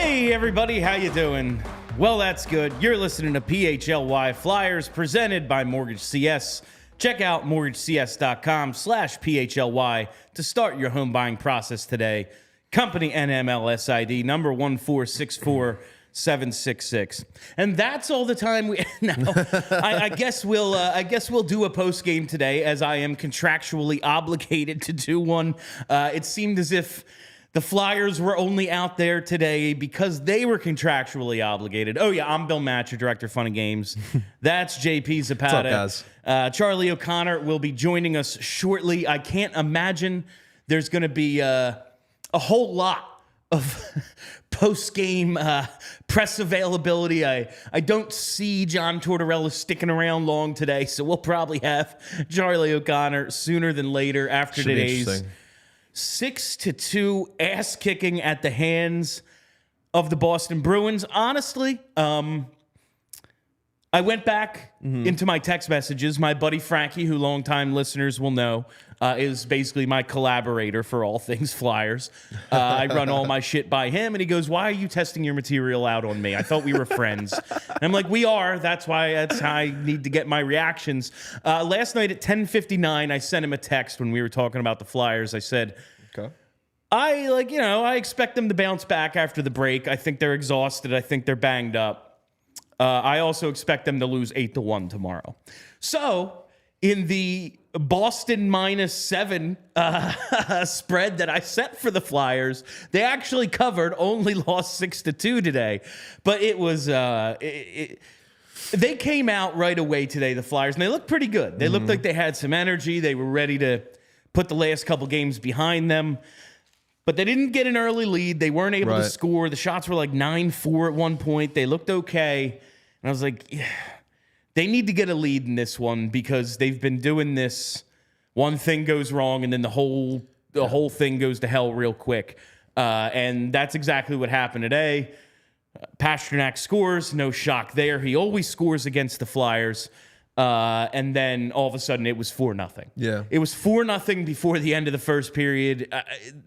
Hey everybody, how you doing? Well, that's good. You're listening to PHLY Flyers presented by Mortgage CS. Check out mortgagecs.com/PHLY to start your home buying process today. Company NMLS ID number 1464766. And that's all the time we I guess we'll do a post game today, as I am contractually obligated to do one. It seemed as if the Flyers were only out there today because they were contractually obligated. Oh, yeah, I'm Bill Matcher, Director of Fun and Games. That's JP Zapata. What's up, guys? Charlie O'Connor will be joining us shortly. I can't imagine there's going to be a whole lot of post-game press availability. I don't see John Tortorella sticking around long today, so we'll probably have Charlie O'Connor sooner than later after today's 6-2 ass kicking at the hands of the Boston Bruins. Honestly, I went back into my text messages. My buddy Frankie, who longtime listeners will know, is basically my collaborator for all things Flyers. I run all my shit by him, and he goes, "Why are you testing your material out on me? I thought we were friends." And I'm like, "We are. That's how I need to get my reactions." Last night at 10:59, I sent him a text when we were talking about the Flyers. I said, Okay. I expect them to bounce back after the break. I think they're exhausted. I think they're banged up. I also expect them to lose 8-1 tomorrow. So, in the Boston -7 spread that I set for the Flyers, they actually covered, only lost 6-2 today. But it was they came out right away today, the Flyers, and they looked pretty good. They looked like they had some energy. They were ready to put the last couple games behind them. But they didn't get an early lead. They weren't able to score. The shots were like 9-4 at one point. They looked okay. And I was like, yeah, they need to get a lead in this one, because they've been doing this. One thing goes wrong, and then the whole thing goes to hell real quick. And that's exactly what happened today. Pastrnak scores. No shock there. He always scores against the Flyers. And then all of a sudden it was 4-0. Yeah. It was 4-0 before the end of the first period.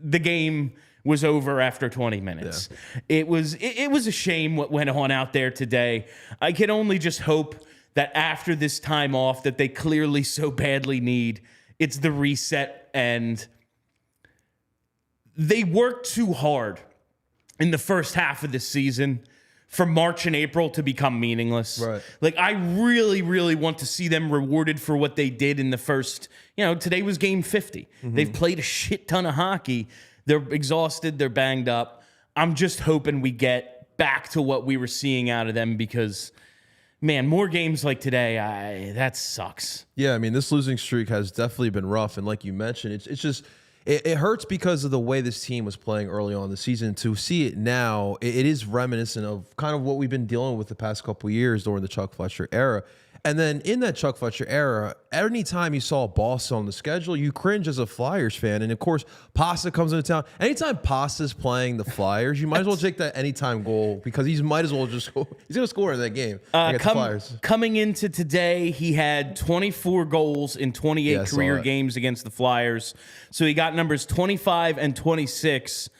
The game was over after 20 minutes. Yeah. It was a shame what went on out there today. I can only just hope that after this time off that they clearly so badly need, it's the reset, and they worked too hard in the first half of this season for March and April to become meaningless. Right. Like, I really, really want to see them rewarded for what they did in the first, today was game 50. They've played a shit ton of hockey. They're exhausted. They're banged up. I'm just hoping we get back to what we were seeing out of them, because, man, more games like today, that sucks. Yeah, I mean, this losing streak has definitely been rough. And like you mentioned, it's just... It hurts because of the way this team was playing early on in the season. To see it now, it is reminiscent of kind of what we've been dealing with the past couple of years during the Chuck Fletcher era. And then in that Chuck Fletcher era, anytime you saw Boston on the schedule, you cringe as a Flyers fan. And of course, Pasta comes into town. Anytime Pasta's playing the Flyers, you might as well take that anytime goal, because he might as well just go. He's going to score in that game against the Flyers. Coming into today, he had 24 goals in 28 career games against the Flyers. So he got numbers 25 and 26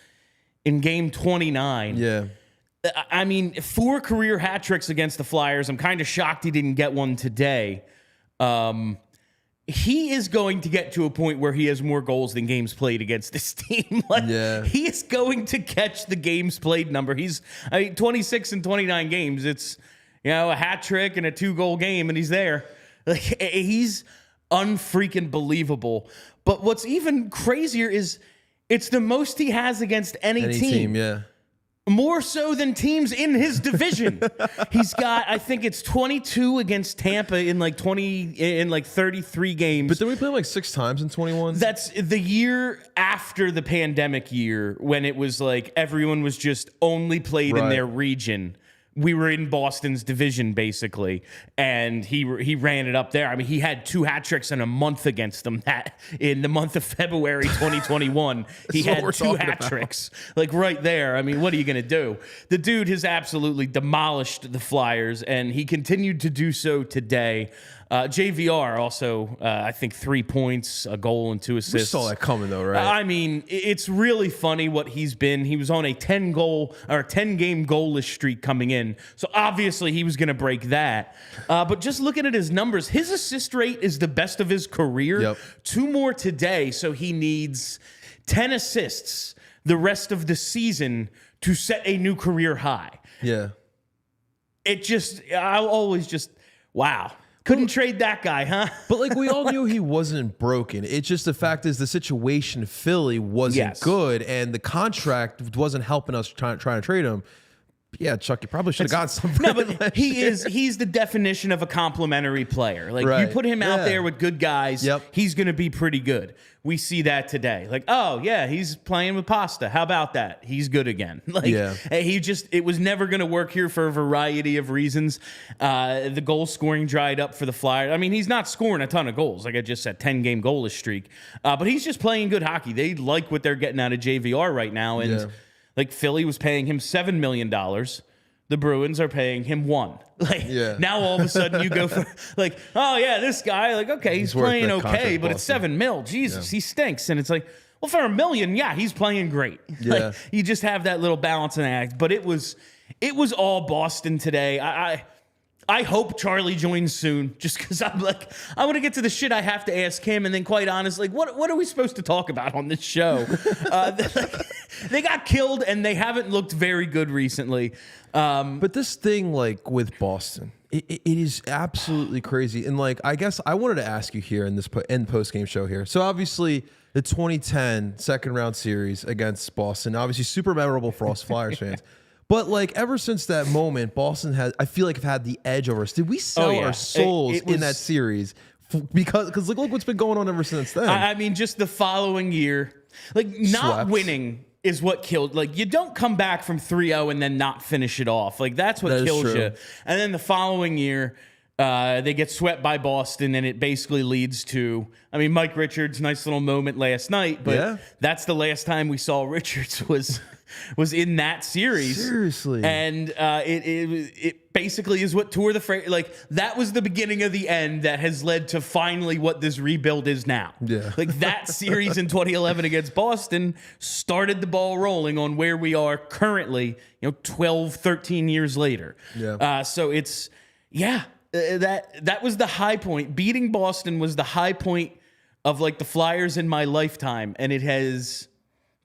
in game 29. Yeah. I mean, 4 career hat tricks against the Flyers. I'm kind of shocked he didn't get one today. He is going to get to a point where he has more goals than games played against this team. He is going to catch the games played number. 26 and 29 games. It's, a hat trick and a 2-goal game, and he's there. He's unfreaking believable. But what's even crazier is it's the most he has against any team. Yeah. More so than teams in his division. He's got, I think it's 22 against Tampa in 33 games. But did we play him 6 times in 21? That's the year after the pandemic year, when it was like everyone was just only played in their region. we were in Boston's division basically, and he ran it up there. I mean, he had 2 hat tricks in a month against them. That in the month of February 2021, he had 2 hat tricks, like right there. I mean, what are you gonna do? The dude has absolutely demolished the Flyers, and he continued to do so today. JVR also, I think 3 points, a goal, and 2 assists. We saw that coming though, right? I mean, it's really funny what he's been. He was on a 10 game goalless streak coming in, so obviously he was going to break that. But just looking at his numbers, his assist rate is the best of his career. Yep. 2 more today, so he needs 10 assists the rest of the season to set a new career high. Yeah. I'll always just, wow. Couldn't trade that guy, huh? But like we all knew he wasn't broken. It's just the fact is the situation in Philly wasn't good, and the contract wasn't helping us trying to trade him. Yeah, Chuck, you probably should have got something. No, but he's the definition of a complimentary player. Like you put him out there with good guys, he's going to be pretty good. We see that today. Like, oh yeah, he's playing with Pasta. How about that? He's good again. Like it was never going to work here for a variety of reasons. The goal scoring dried up for the Flyers. I mean, he's not scoring a ton of goals. Like I just said, 10-game goalless streak. But he's just playing good hockey. They like what they're getting out of JVR right now, and like Philly was paying him $7 million. The Bruins are paying him $1 million. Now all of a sudden you go for like, oh yeah, this guy, like, okay, he's playing okay, but it's $7 million. Jesus, he stinks. And it's like, well, for $1 million, yeah, he's playing great. Like, you just have that little balancing act. But it was all Boston today. I hope Charlie joins soon, just because I'm like, I want to get to the shit I have to ask him, and then quite honestly, what are we supposed to talk about on this show? They got killed, and they haven't looked very good recently. But this thing, like with Boston, it is absolutely crazy. And like, I guess I wanted to ask you here in this post game show here. So obviously, the 2010 second round series against Boston, obviously super memorable for us Flyers fans. But like ever since that moment, Boston I feel like have had the edge over us. Did we sell our souls in that series? Because look what's been going on ever since then. I mean, just the following year, like not winning is what killed. Like you don't come back from 3-0 and then not finish it off. Like that's what kills you. And then the following year, they get swept by Boston, and it basically leads to, I mean, Mike Richards' nice little moment last night, but that's the last time we saw Richards was in that series. Seriously. And it basically is what tore the freight. Like that was the beginning of the end that has led to finally what this rebuild is now. Yeah. Like that series in 2011 against Boston started the ball rolling on where we are currently, 12, 13 years later. Yeah. So it's, that was the high point. Beating Boston was the high point of like the Flyers in my lifetime. And it has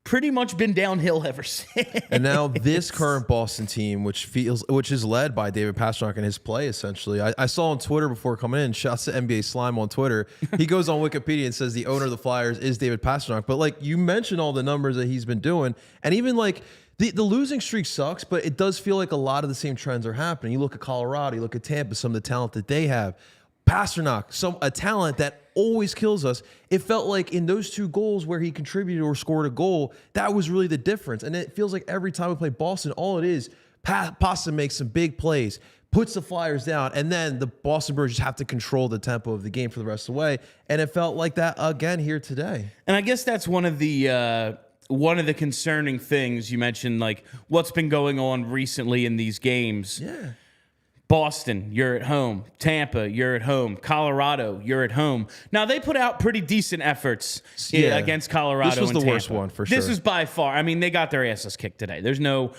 pretty much been downhill ever since. And now this current Boston team, which is led by David Pastrnak and his play, essentially. I saw on Twitter before coming in, shouts to NBA Slime on Twitter. He goes on Wikipedia and says the owner of the Flyers is David Pastrnak. But like you mentioned all the numbers that he's been doing, and even like the losing streak sucks, but it does feel like a lot of the same trends are happening. You look at Colorado, you look at Tampa, some of the talent that they have. Pastrnak, a talent that always kills us. It felt like in those 2 goals where he contributed or scored a goal, that was really the difference. And it feels like every time we play Boston, all it is, Pasta makes some big plays, puts the Flyers down, and then the Boston Bruins just have to control the tempo of the game for the rest of the way. And it felt like that again here today. And I guess that's one of the concerning things you mentioned, like what's been going on recently in these games. Yeah. Boston, you're at home. Tampa, you're at home. Colorado, you're at home. Now, they put out pretty decent efforts against Colorado. This was the worst one, for sure. This is by far. I mean, they got their asses kicked today. There's no,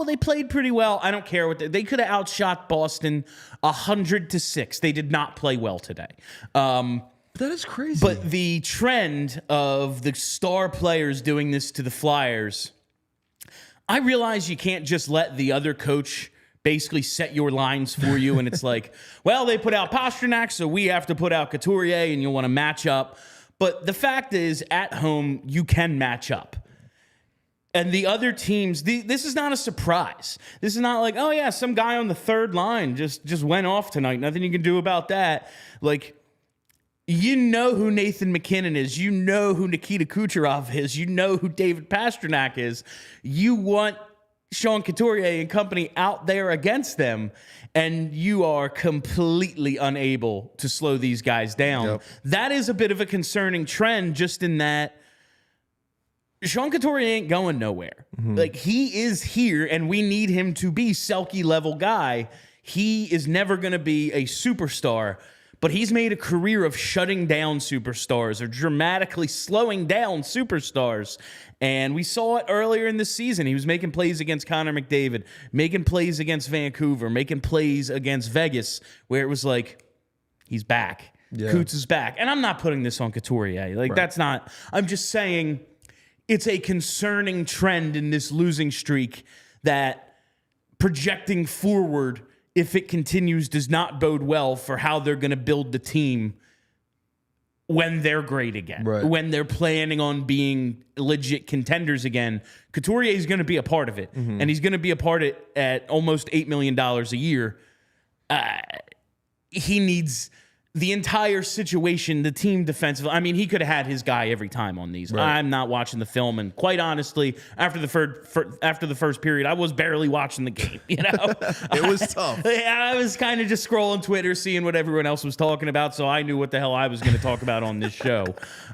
they played pretty well. I don't care what they could have outshot Boston 100-6. They did not play well today. That is crazy. But the trend of the star players doing this to the Flyers, I realize you can't just let the other coach basically set your lines for you, and it's like, well, they put out Pastrnak, so we have to put out Couturier, and you'll want to match up. But the fact is, at home, you can match up. And the other teams, this is not a surprise. This is not like, oh yeah, some guy on the third line just went off tonight. Nothing you can do about that. Like, you know who Nathan McKinnon is. You know who Nikita Kucherov is. You know who David Pastrnak is. You want Sean Couturier and company out there against them, and you are completely unable to slow these guys down. Yep. That is a bit of a concerning trend, just in that Sean Couturier ain't going nowhere. Like, he is here, and we need him to be Selke level guy. He is never going to be a superstar, but he's made a career of shutting down superstars or dramatically slowing down superstars. And we saw it earlier in the season. He was making plays against Connor McDavid, making plays against Vancouver, making plays against Vegas, where it was like, he's back. Yeah. Coots is back. And I'm not putting this on Couturier. Like, that's not, I'm just saying it's a concerning trend in this losing streak that projecting forward, if it continues, does not bode well for how they're going to build the team when they're great again, when they're planning on being legit contenders again. Couturier is going to be a part of it, and he's going to be a part of it at almost $8 million a year. He needs the entire situation, the team defensive. I mean, he could have had his guy every time on these. I'm not watching the film, and quite honestly, after the first period, I was barely watching the game. You know, It was tough. I was kind of just scrolling Twitter, seeing what everyone else was talking about, so I knew what the hell I was going to talk about on this show.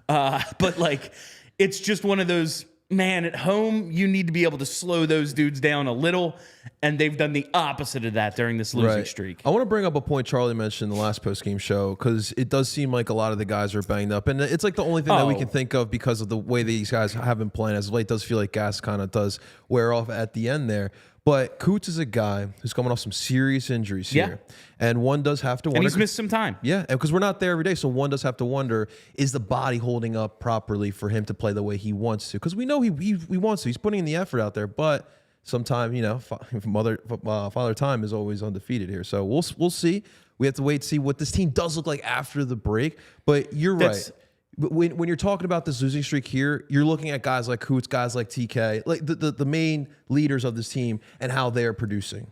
But like, it's just one of those. Man, at home, you need to be able to slow those dudes down a little, and they've done the opposite of that during this losing streak. I want to bring up a point Charlie mentioned in the last post-game show, because it does seem like a lot of the guys are banged up, and it's like the only thing that we can think of because of the way these guys have been playing as of late. It does feel like gas kind of does wear off at the end there. But Coots is a guy who's coming off some serious injuries here. And one does have to wonder. And he's missed some time. Yeah, because we're not there every day. So one does have to wonder, is the body holding up properly for him to play the way he wants to? Because we know he wants to. He's putting in the effort out there. But sometimes, you know, Father Time is always undefeated here. So we'll see. We have to wait to see what this team does look like after the break. But you're right. But when you're talking about this losing streak here, you're looking at guys like Coots, guys like TK, like the main leaders of this team and how they're producing.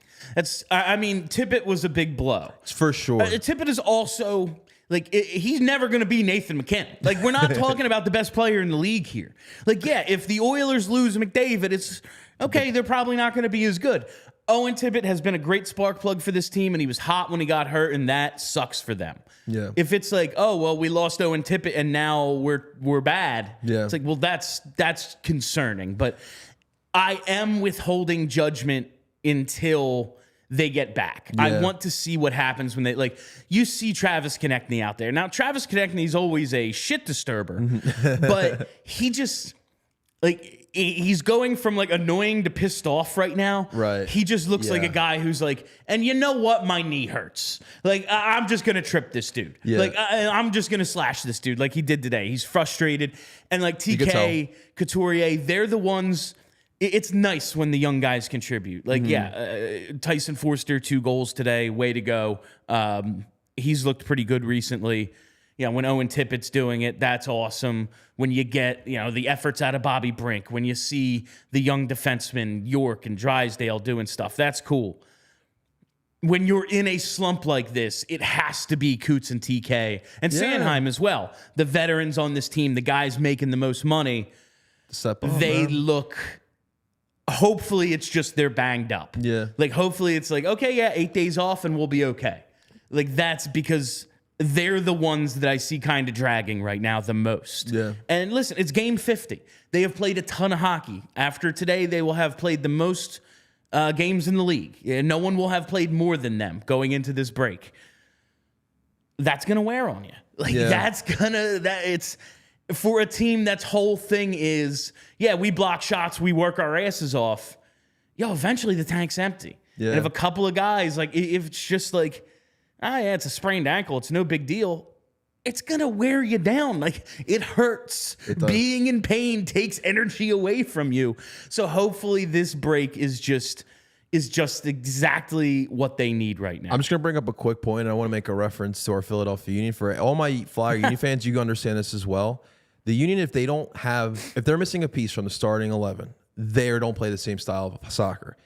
I mean, Tippett was a big blow. For sure. Tippett is also, like, he's never going to be Nathan McKinnon. Like, we're not talking about the best player in the league here. Like, yeah, if the Oilers lose McDavid, it's okay, they're probably not going to be as good. Owen Tippett has been a great spark plug for this team, and he was hot when he got hurt, and that sucks for them. Yeah. If it's like, oh, well, we lost Owen Tippett and now we're bad. Yeah. It's like, well, that's concerning. But I am withholding judgment until they get back. Yeah. I want to see what happens when they, you see Travis Konechny out there. Now, Travis Konechny is always a shit disturber, but he just, he's going from annoying to pissed off right now. Right. He just looks like a guy who's like, and you know what? My knee hurts. I'm just going to trip this dude. Yeah. I'm just going to slash this dude like he did today. He's frustrated. And TK, Couturier, they're the ones. It's nice when the young guys contribute. Tyson Foerster, 2 goals today. Way to go. He's looked pretty good recently. Yeah, when Owen Tippett's doing it, that's awesome. When you get, the efforts out of Bobby Brink, when you see the young defensemen, York and Drysdale doing stuff, that's cool. When you're in a slump like this, it has to be Coots and TK and Sanheim as well. The veterans on this team, the guys making the most money, they look... Hopefully, it's just they're banged up. Yeah. Hopefully, it's 8 days off and we'll be okay. That's because... they're the ones that I see kind of dragging right now the most. Yeah. And listen, it's game 50. They have played a ton of hockey. After today, they will have played the most games in the league. No one will have played more than them going into this break. That's going to wear on you. It's for a team that's whole thing is, we block shots, we work our asses off. Eventually the tank's empty. Yeah. And if a couple of guys, if it's just it's a sprained ankle, it's no big deal, it's going to wear you down. It hurts. Being in pain takes energy away from you. So hopefully this break is just exactly what they need right now. I'm just going to bring up a quick point. I want to make a reference to our Philadelphia Union. For all my Flyer Union fans, you understand this as well. The Union, if they're missing a piece from the starting 11, they don't play the same style of soccer.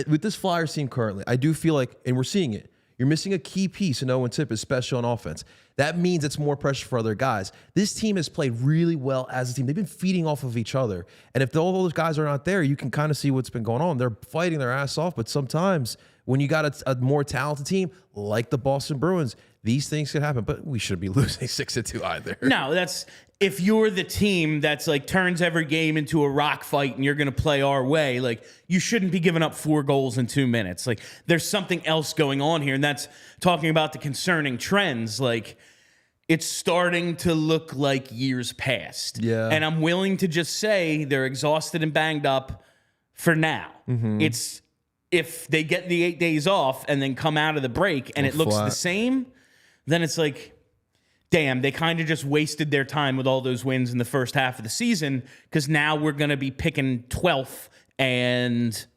With this Flyers team currently, I do feel like, and we're seeing it, You're missing a key piece in Owen Tippett, especially on offense. That means it's more pressure for other guys. This team has played really well as a team. They've been feeding off of each other. And if all those guys are not there, you can kind of see what's been going on. They're fighting their ass off, but sometimes when you got a more talented team like the Boston Bruins, these things can happen. But we shouldn't be losing 6-2 either. No, that's if you're the team that's like turns every game into a rock fight and you're going to play our way, like you shouldn't be giving up 4 goals in 2 minutes. Like there's something else going on here, and that's talking about the concerning trends. Like it's starting to look like years past. Yeah. And I'm willing to just say they're exhausted and banged up for now. It's if they get the 8 days off and then come out of the break and it looks the same, then it's like, damn, they kind of just wasted their time with all those wins in the first half of the season because now we're going to be picking 12th and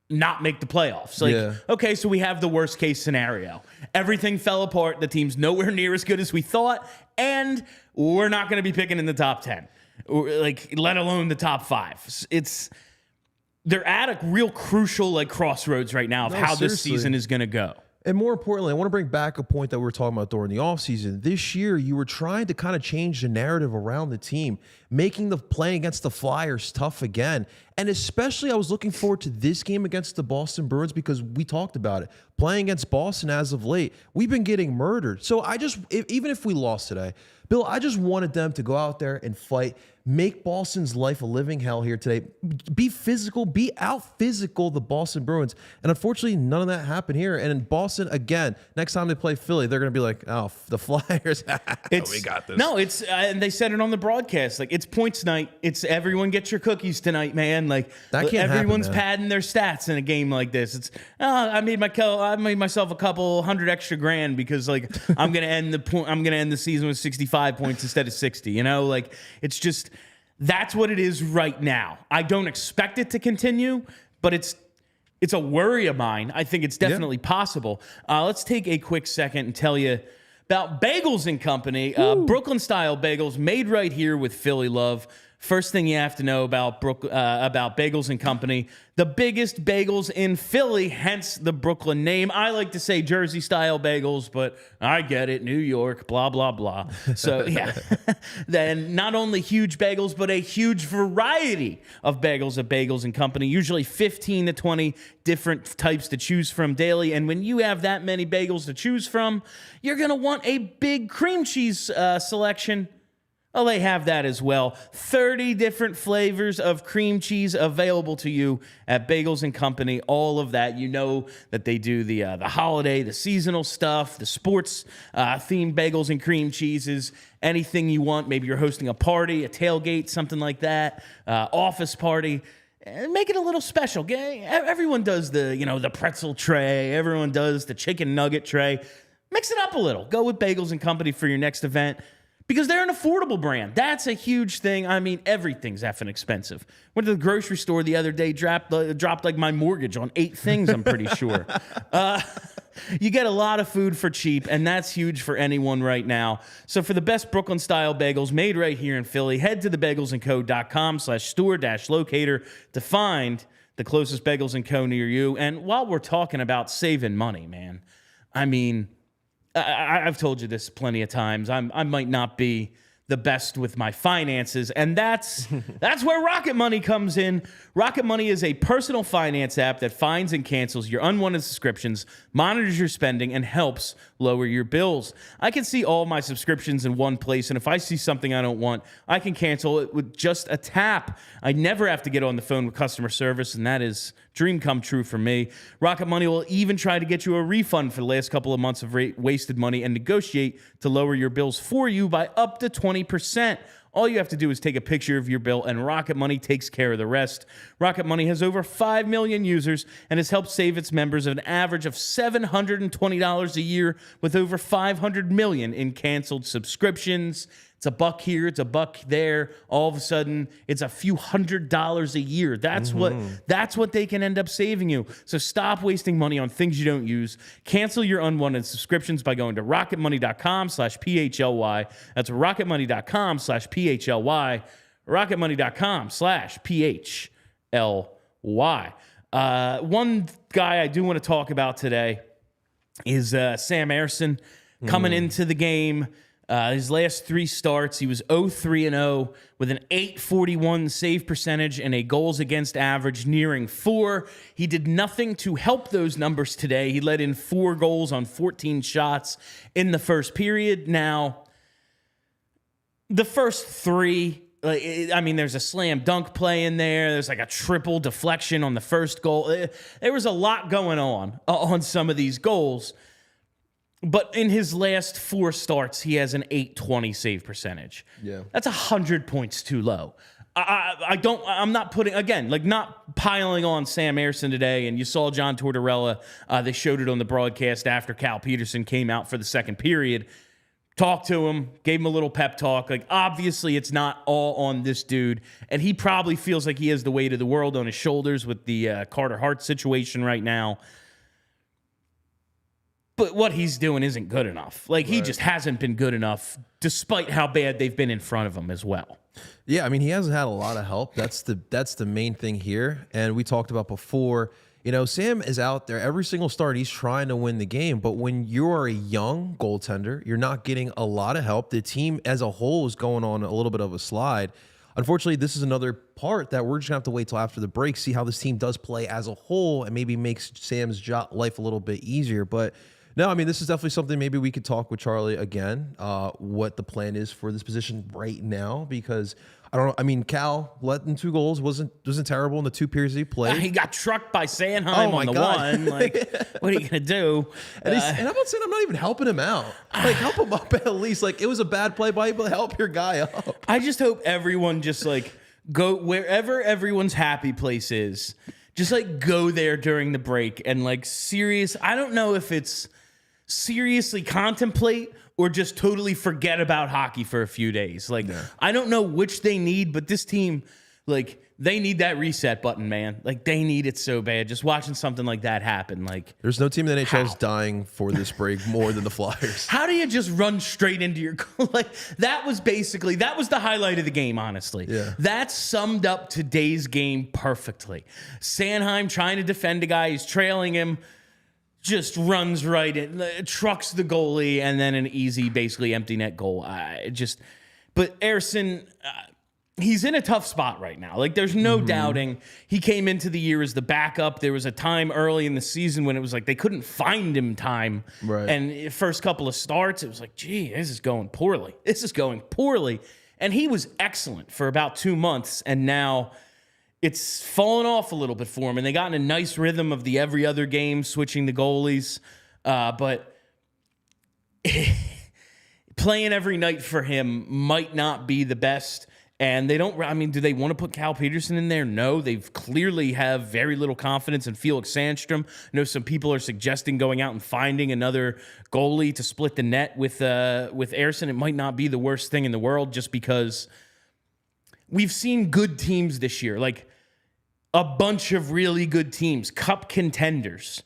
not make the playoffs. Like, okay, so we have the worst case scenario. Everything fell apart. The team's nowhere near as good as we thought, and we're not going to be picking in the top 10, or like let alone the top 5. They're at a real crucial like crossroads right now of how this season is going to go. And more importantly, I want to bring back a point that we were talking about during the offseason. This year, you were trying to kind of change the narrative around the team, making the playing against the Flyers tough again. And especially, I was looking forward to this game against the Boston Bruins because we talked about it. Playing against Boston as of late, we've been getting murdered. So even if we lost today, Bill, I just wanted them to go out there and fight, make Boston's life a living hell here today. Be physical, be out physical the Boston Bruins. And unfortunately, none of that happened here. And in Boston, again, next time they play Philly, they're going to be like, oh, the Flyers, we got this. No, it's, and they said it on the broadcast, like, it's points night. It's everyone get your cookies tonight, man. Like, that can't everyone's happen, padding their stats in a game like this. It's, I made myself a couple $100 extra grand because, like, I'm going to end the season with 65 points instead of 60, you know? Like, it's just, that's what it is right now. I don't expect it to continue, but it's a worry of mine. I think it's definitely possible. Let's take a quick second and tell you about Bagels and Company. Brooklyn-style bagels made right here with Philly love. First thing you have to know about Bagels and Company, the biggest bagels in Philly, hence the Brooklyn name. I like to say Jersey-style bagels, but I get it, New York, blah, blah, blah. So, yeah. Then not only huge bagels, but a huge variety of bagels at Bagels and Company, usually 15 to 20 different types to choose from daily. And when you have that many bagels to choose from, you're going to want a big cream cheese selection. Oh, they have that as well. 30 different flavors of cream cheese available to you at Bagels and Company. All of that. You know that they do the holiday, the seasonal stuff, the sports themed bagels and cream cheeses. Anything you want. Maybe you're hosting a party, a tailgate, something like that, office party. Make it a little special. Everyone does the pretzel tray. Everyone does the chicken nugget tray. Mix it up a little. Go with Bagels and Company for your next event. Because they're an affordable brand. That's a huge thing. I mean, everything's effing expensive. Went to the grocery store the other day, dropped like my mortgage on 8 things, I'm pretty sure. You get a lot of food for cheap, and that's huge for anyone right now. So for the best Brooklyn-style bagels made right here in Philly, head to thebagelsandco.com/store-locator to find the closest Bagels & Co. near you. And while we're talking about saving money, man, I mean, I've told you this plenty of times. I might not be the best with my finances, and that's where Rocket Money comes in. Rocket Money is a personal finance app that finds and cancels your unwanted subscriptions, monitors your spending, and helps lower your bills. I can see all my subscriptions in one place, and if I see something I don't want, I can cancel it with just a tap. I never have to get on the phone with customer service, and that is dream come true for me. Rocket Money will even try to get you a refund for the last couple of months of wasted money and negotiate to lower your bills for you by up to 20%. All you have to do is take a picture of your bill, and Rocket Money takes care of the rest. Rocket Money has over 5 million users and has helped save its members an average of $720 a year with over 500 million in canceled subscriptions. It's a buck here, it's a buck there. All of a sudden, it's a few $100s a year. That's what they can end up saving you. So stop wasting money on things you don't use. Cancel your unwanted subscriptions by going to rocketmoney.com/PHLY. That's rocketmoney.com/PHLY. rocketmoney.com/PHLY. One guy I do want to talk about today is Sam Ersson coming into the game. His last 3 starts, he was 0-3-0 with an .841 save percentage and a goals against average nearing 4. He did nothing to help those numbers today. He let in 4 goals on 14 shots in the first period. Now, the first 3, there's a slam dunk play in there. There's like a triple deflection on the first goal. There was a lot going on some of these goals. But in his last 4 starts, he has an .820 save percentage. Yeah. That's 100 points too low. I'm not putting, again, like not piling on Sam Ersson today. And you saw John Tortorella, they showed it on the broadcast after Cal Petersen came out for the second period. Talked to him, gave him a little pep talk. Like, obviously, it's not all on this dude. And he probably feels like he has the weight of the world on his shoulders with the Carter Hart situation right now. But what he's doing isn't good enough. Like, he just hasn't been good enough, despite how bad they've been in front of him as well. Yeah, I mean, he hasn't had a lot of help. That's the main thing here. And we talked about before, Sam is out there every single start. He's trying to win the game. But when you're a young goaltender, you're not getting a lot of help. The team as a whole is going on a little bit of a slide. Unfortunately, this is another part that we're just going to have to wait till after the break, see how this team does play as a whole, and maybe makes Sam's life a little bit easier. But no, I mean, this is definitely something maybe we could talk with Charlie again, what the plan is for this position right now, because I don't know. I mean, Cal letting 2 goals wasn't terrible in the 2 periods he played. He got trucked by Sanheim on the one. Like, what are you going to do? And I'm not saying I'm not even helping him out. Like, help him up at least. Like, it was a bad play by you, but help your guy up. I just hope everyone just, like, go wherever everyone's happy place is. Just, like, go there during the break and, like, I don't know if it's seriously contemplate or just totally forget about hockey for a few days. Like, I don't know which they need, but this team, like, they need that reset button, man. Like, they need it so bad. Just watching something like that happen, like, there's no team in the NHL is dying for this break more than the Flyers. How do you just run straight into your goal? Like, that was the highlight of the game, honestly. Yeah. That summed up today's game perfectly. Sanheim trying to defend a guy, he's trailing him, just runs right in, trucks the goalie, and then an easy, basically empty net goal. But Ersson, he's in a tough spot right now. Like, there's no doubting. He came into the year as the backup. There was a time early in the season when it was like they couldn't find him time. Right. And first couple of starts, it was like, gee, this is going poorly. And he was excellent for about 2 months, and now it's fallen off a little bit for him, and they got in a nice rhythm of the every other game, switching the goalies. But playing every night for him might not be the best. And they don't, I mean, do they want to put Cal Petersen in there? No, they clearly have very little confidence in Felix Sandstrom. I know some people are suggesting going out and finding another goalie to split the net with Ersson. It might not be the worst thing in the world, just because we've seen good teams this year, like a bunch of really good teams, cup contenders,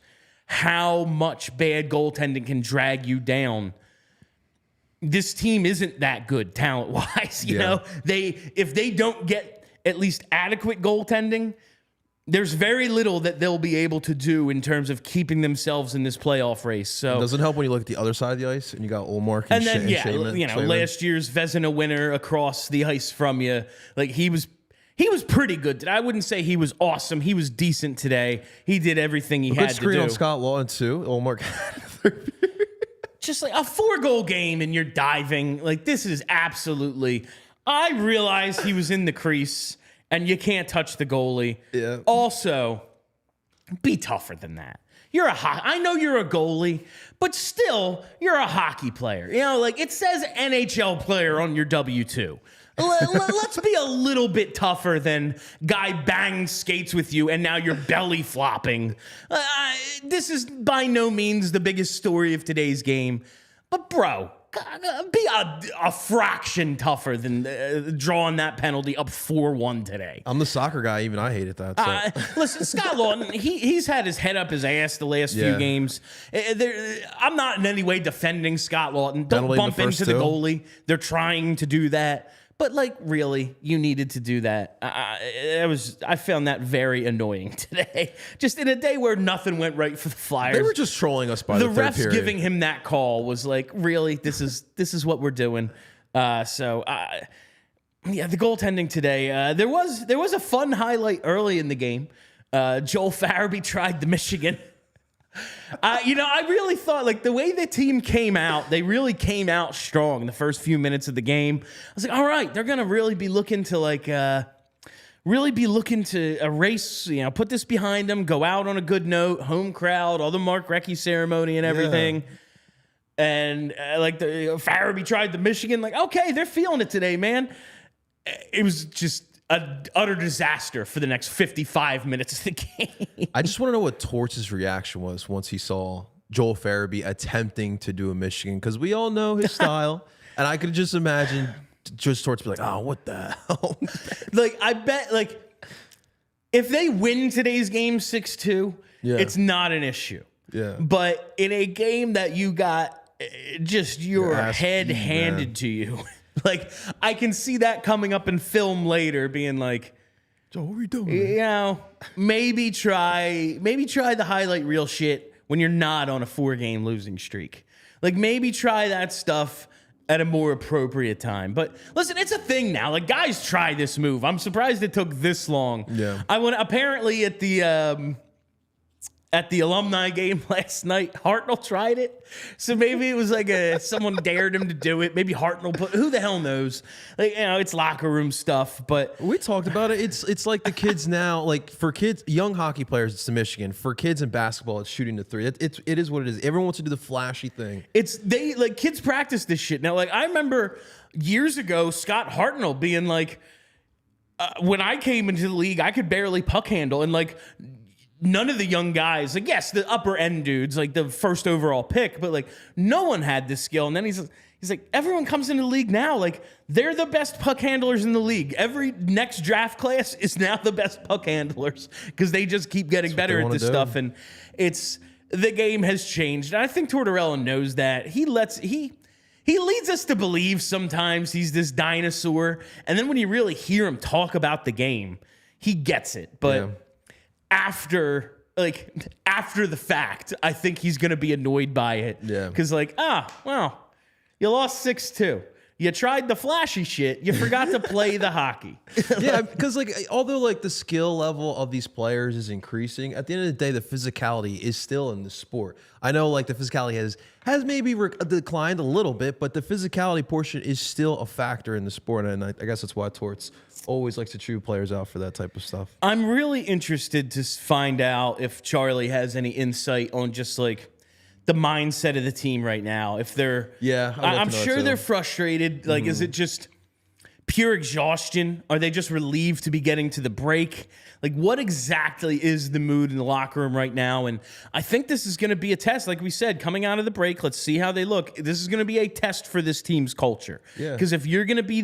how much bad goaltending can drag you down. This team isn't that good talent-wise, you know? If they don't get at least adequate goaltending, there's very little that they'll be able to do in terms of keeping themselves in this playoff race. So it doesn't help when you look at the other side of the ice and you got Olmark and then Shaman. Last year's Vezina winner across the ice from you. Like, he was pretty good. I wouldn't say he was awesome. He was decent today. He did everything he had to do. Good screen on Scott Laughton too. Olmark just like a 4-goal game and you're diving. Like, this is absolutely. I realized he was in the crease and you can't touch the goalie. Yeah. Also, be tougher than that. I know you're a goalie, but still, you're a hockey player. You know, like, it says NHL player on your W-2. Let's be a little bit tougher than guy bangs skates with you and now you're belly flopping. This is by no means the biggest story of today's game. But, bro, be a fraction tougher than drawing that penalty up 4-1 today. I'm the soccer guy. Even I hated that. So. Listen, Scott Laughton, he's had his head up his ass the last few games. I'm not in any way defending Scott Laughton. Don't bump into the goalie. They're trying to do that. But like, really, you needed to do that. I found that very annoying today. Just in a day where nothing went right for the Flyers. They were just trolling us by the third refs period. giving him that call was like, really, this is what we're doing. Yeah, the goaltending today. There was a fun highlight early in the game. Joel Farabee tried the Michigan. I really thought, like, the way the team came out, they really came out strong in the first few minutes of the game. I was like, all right, they're gonna really be looking to erase, put this behind them, go out on a good note, home crowd, all the Mark Recchi ceremony and everything. Yeah. And the Farabee tried the Michigan, like, okay, they're feeling it today, man. It was just an utter disaster for the next 55 minutes of the game. I just want to know what Torts' reaction was once he saw Joel Farabee attempting to do a Michigan, because we all know his style, and I could just imagine just Torts be like, "Oh, what the hell?" I bet, if they win today's game 6-2, it's not an issue. Yeah. But in a game that you got just your head handed to you. I can see that coming up in film later, being like, "So what are we doing?" Maybe try the highlight reel shit when you're not on a 4-game losing streak. Maybe try that stuff at a more appropriate time. But listen, it's a thing now. Guys try this move. I'm surprised it took this long. Yeah. I went apparently at the alumni game last night, Hartnell tried it. So maybe it was someone dared him to do it. Maybe Hartnell who the hell knows? It's locker room stuff, but we talked about it. It's like the kids now, for kids, young hockey players, it's the Michigan. For kids in basketball, it's shooting the three. It is what it is. Everyone wants to do the flashy thing. Kids practice this shit. Now, I remember years ago, Scott Hartnell being when I came into the league, I could barely puck handle, and none of the young guys, yes, the upper end dudes, the first overall pick, but no one had this skill. And then he's like, everyone comes into the league now, they're the best puck handlers in the league. Every next draft class is now the best puck handlers because they just keep getting better at this stuff. And the game has changed. And I think Tortorella knows that. He leads us to believe sometimes he's this dinosaur. And then when you really hear him talk about the game, he gets it. But yeah. After the fact, I think he's going to be annoyed by it. Yeah. Because you lost 6-2. You tried the flashy shit. You forgot to play the hockey. Yeah, because although the skill level of these players is increasing, at the end of the day, the physicality is still in the sport. I know the physicality has maybe declined a little bit, but the physicality portion is still a factor in the sport, and I guess that's why Torts always likes to chew players out for that type of stuff. I'm really interested to find out if Charlie has any insight on just the mindset of the team right now. If they're, I'm sure they're frustrated. Is it just pure exhaustion? Are they just relieved to be getting to the break? What exactly is the mood in the locker room right now? And I think this is going to be a test. Like we said, coming out of the break, let's see how they look. This is going to be a test for this team's culture. Yeah. Because if you're going to be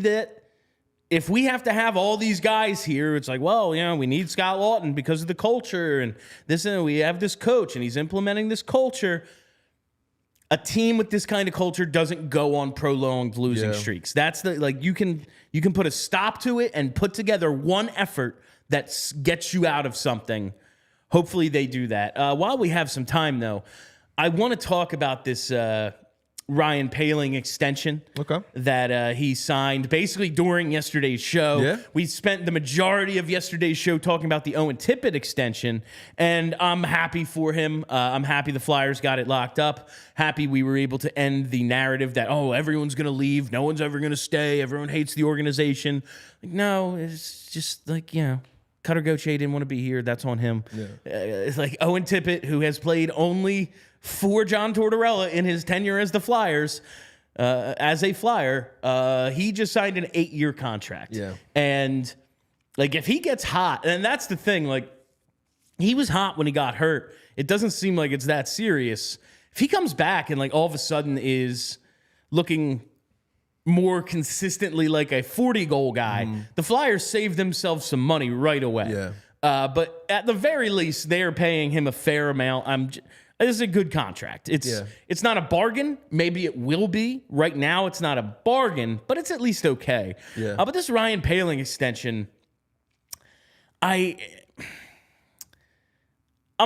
if we have to have all these guys here, it's we need Scott Laughton because of the culture and this, and we have this coach and he's implementing this culture. A team with this kind of culture doesn't go on prolonged losing streaks. That's you can put a stop to it and put together one effort that gets you out of something. Hopefully they do that. While we have some time, though, I want to talk about this Ryan Poehling extension that he signed basically during yesterday's show. Yeah. We spent the majority of yesterday's show talking about the Owen Tippett extension, and I'm happy for him. I'm happy the Flyers got it locked up. Happy we were able to end the narrative that, everyone's going to leave. No one's ever going to stay. Everyone hates the organization. No, it's just Cutter Gauthier didn't want to be here. That's on him. Yeah. It's Owen Tippett, who has played only for John Tortorella in his tenure as the Flyers, as a Flyer, he just signed an 8-year contract. Yeah. And if he gets hot, and that's the thing, he was hot when he got hurt. It doesn't seem like it's that serious. If he comes back and all of a sudden is looking more consistently like a 40-goal guy, the Flyers save themselves some money right away. Yeah. But at the very least, they're paying him a fair amount. This is a good contract. It's not a bargain. Maybe it will be. Right now, it's not a bargain, but it's at least okay. Yeah. But this Ryan Poehling extension, I'm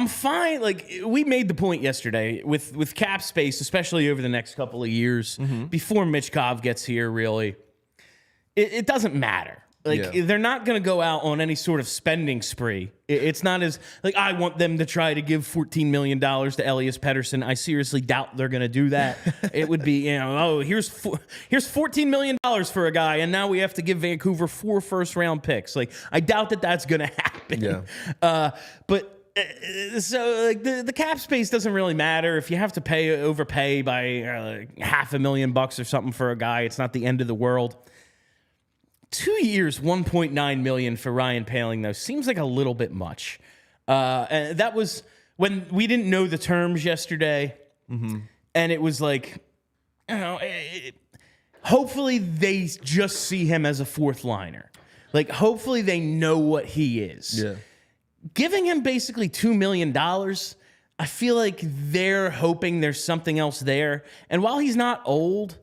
fine. Like, we made the point yesterday with cap space, especially over the next couple of years, before Michkov gets here, really, it doesn't matter. Like, they're not going to go out on any sort of spending spree. It's not as, like, I want them to try to give $14 million to Elias Pettersson. I seriously doubt they're going to do that. It would be, here's $14 million for a guy, and now we have to give Vancouver 4 first-round picks. Like, I doubt that that's going to happen. Yeah. So like the cap space doesn't really matter. If you have to overpay by $500,000 or something for a guy, it's not the end of the world. 2 years, $1.9 million for Ryan Poehling, though, seems like a little bit much. And that was when we didn't know the terms yesterday, and it was like, hopefully they just see him as a fourth liner. Like, hopefully they know what he is. Yeah. Giving him basically $2 million, I feel like they're hoping there's something else there. And while he's not old,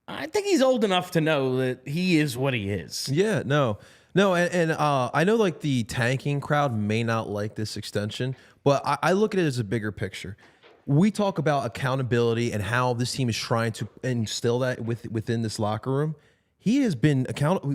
I think he's old enough to know that he is what he is. Yeah, no, and I know like the tanking crowd may not like this extension, but I look at it as a bigger picture. We talk about accountability and how this team is trying to instill that within this locker room. He has been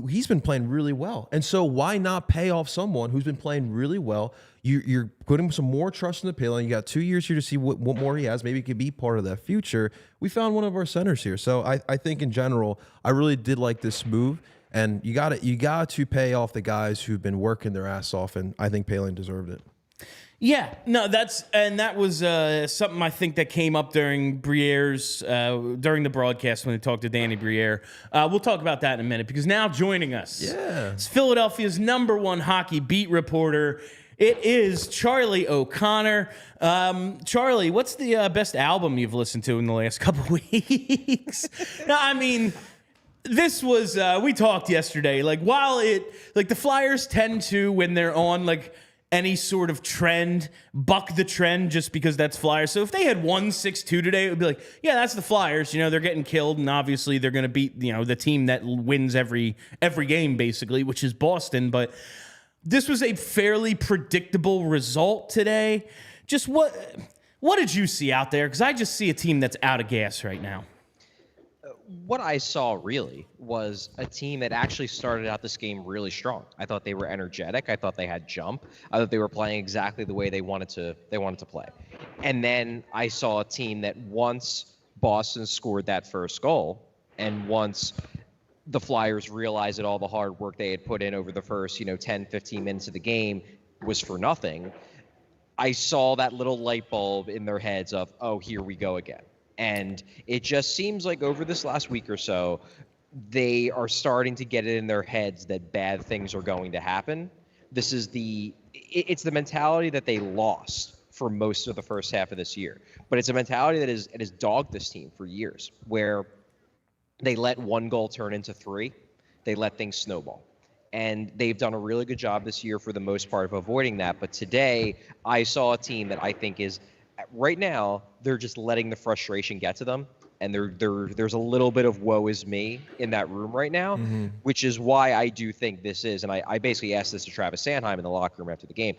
he's been playing really well, and so why not pay off someone who's been playing really well? You're putting some more trust in the Poehling. You got 2 years here to see what more he has. Maybe he could be part of that future. We found one of our centers here, so I think in general, I really did like this move. And you got to pay off the guys who've been working their ass off, and I think Poehling deserved it. Yeah, no, that was something I think that came up during Briere's during the broadcast when they talked to Danny Briere. We'll talk about that in a minute, because now joining us, is Philadelphia's #1 hockey beat reporter. It is Charlie O'Connor. Charlie, what's the best album you've listened to in the last couple weeks? No, I mean, this was we talked yesterday. Like, while the Flyers tend to, when they're on like any sort of trend, buck the trend just because that's Flyers. So if they had won 6-2 today, it would be like, yeah, that's the Flyers. They're getting killed, and obviously they're going to beat, the team that wins every game, basically, which is Boston. But this was a fairly predictable result today. Just what did you see out there? Because I just see a team that's out of gas right now. What I saw really was a team that actually started out this game really strong. I thought they were energetic. I thought they had jump. I thought they were playing exactly the way they wanted to play. And then I saw a team that once Boston scored that first goal, and once the Flyers realized that all the hard work they had put in over the first, 10, 15 minutes of the game was for nothing, I saw that little light bulb in their heads of, oh, here we go again. And it just seems like over this last week or so, they are starting to get it in their heads that bad things are going to happen. It's the mentality that they lost for most of the first half of this year. But it's a mentality that has dogged this team for years, where they let one goal turn into 3. They let things snowball. And they've done a really good job this year for the most part of avoiding that. But today, I saw a team that I think is, right now, they're just letting the frustration get to them, and there's a little bit of woe is me in that room right now, which is why I do think this is, and I basically asked this to Travis Sanheim in the locker room after the game,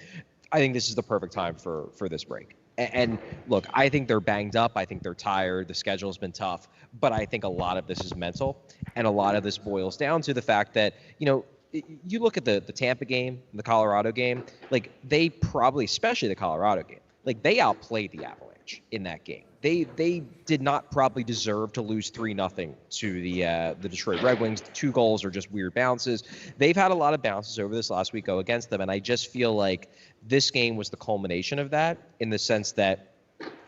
I think this is the perfect time for this break. And look, I think they're banged up. I think they're tired. The schedule's been tough, but I think a lot of this is mental, and a lot of this boils down to the fact that, you look at the Tampa game, the Colorado game, like they probably, especially the Colorado game, like they outplayed the Avalanche in that game. They did not probably deserve to lose 3-0 to the Detroit Red Wings. The 2 goals are just weird bounces. They've had a lot of bounces over this last week go against them, and I just feel like this game was the culmination of that, in the sense that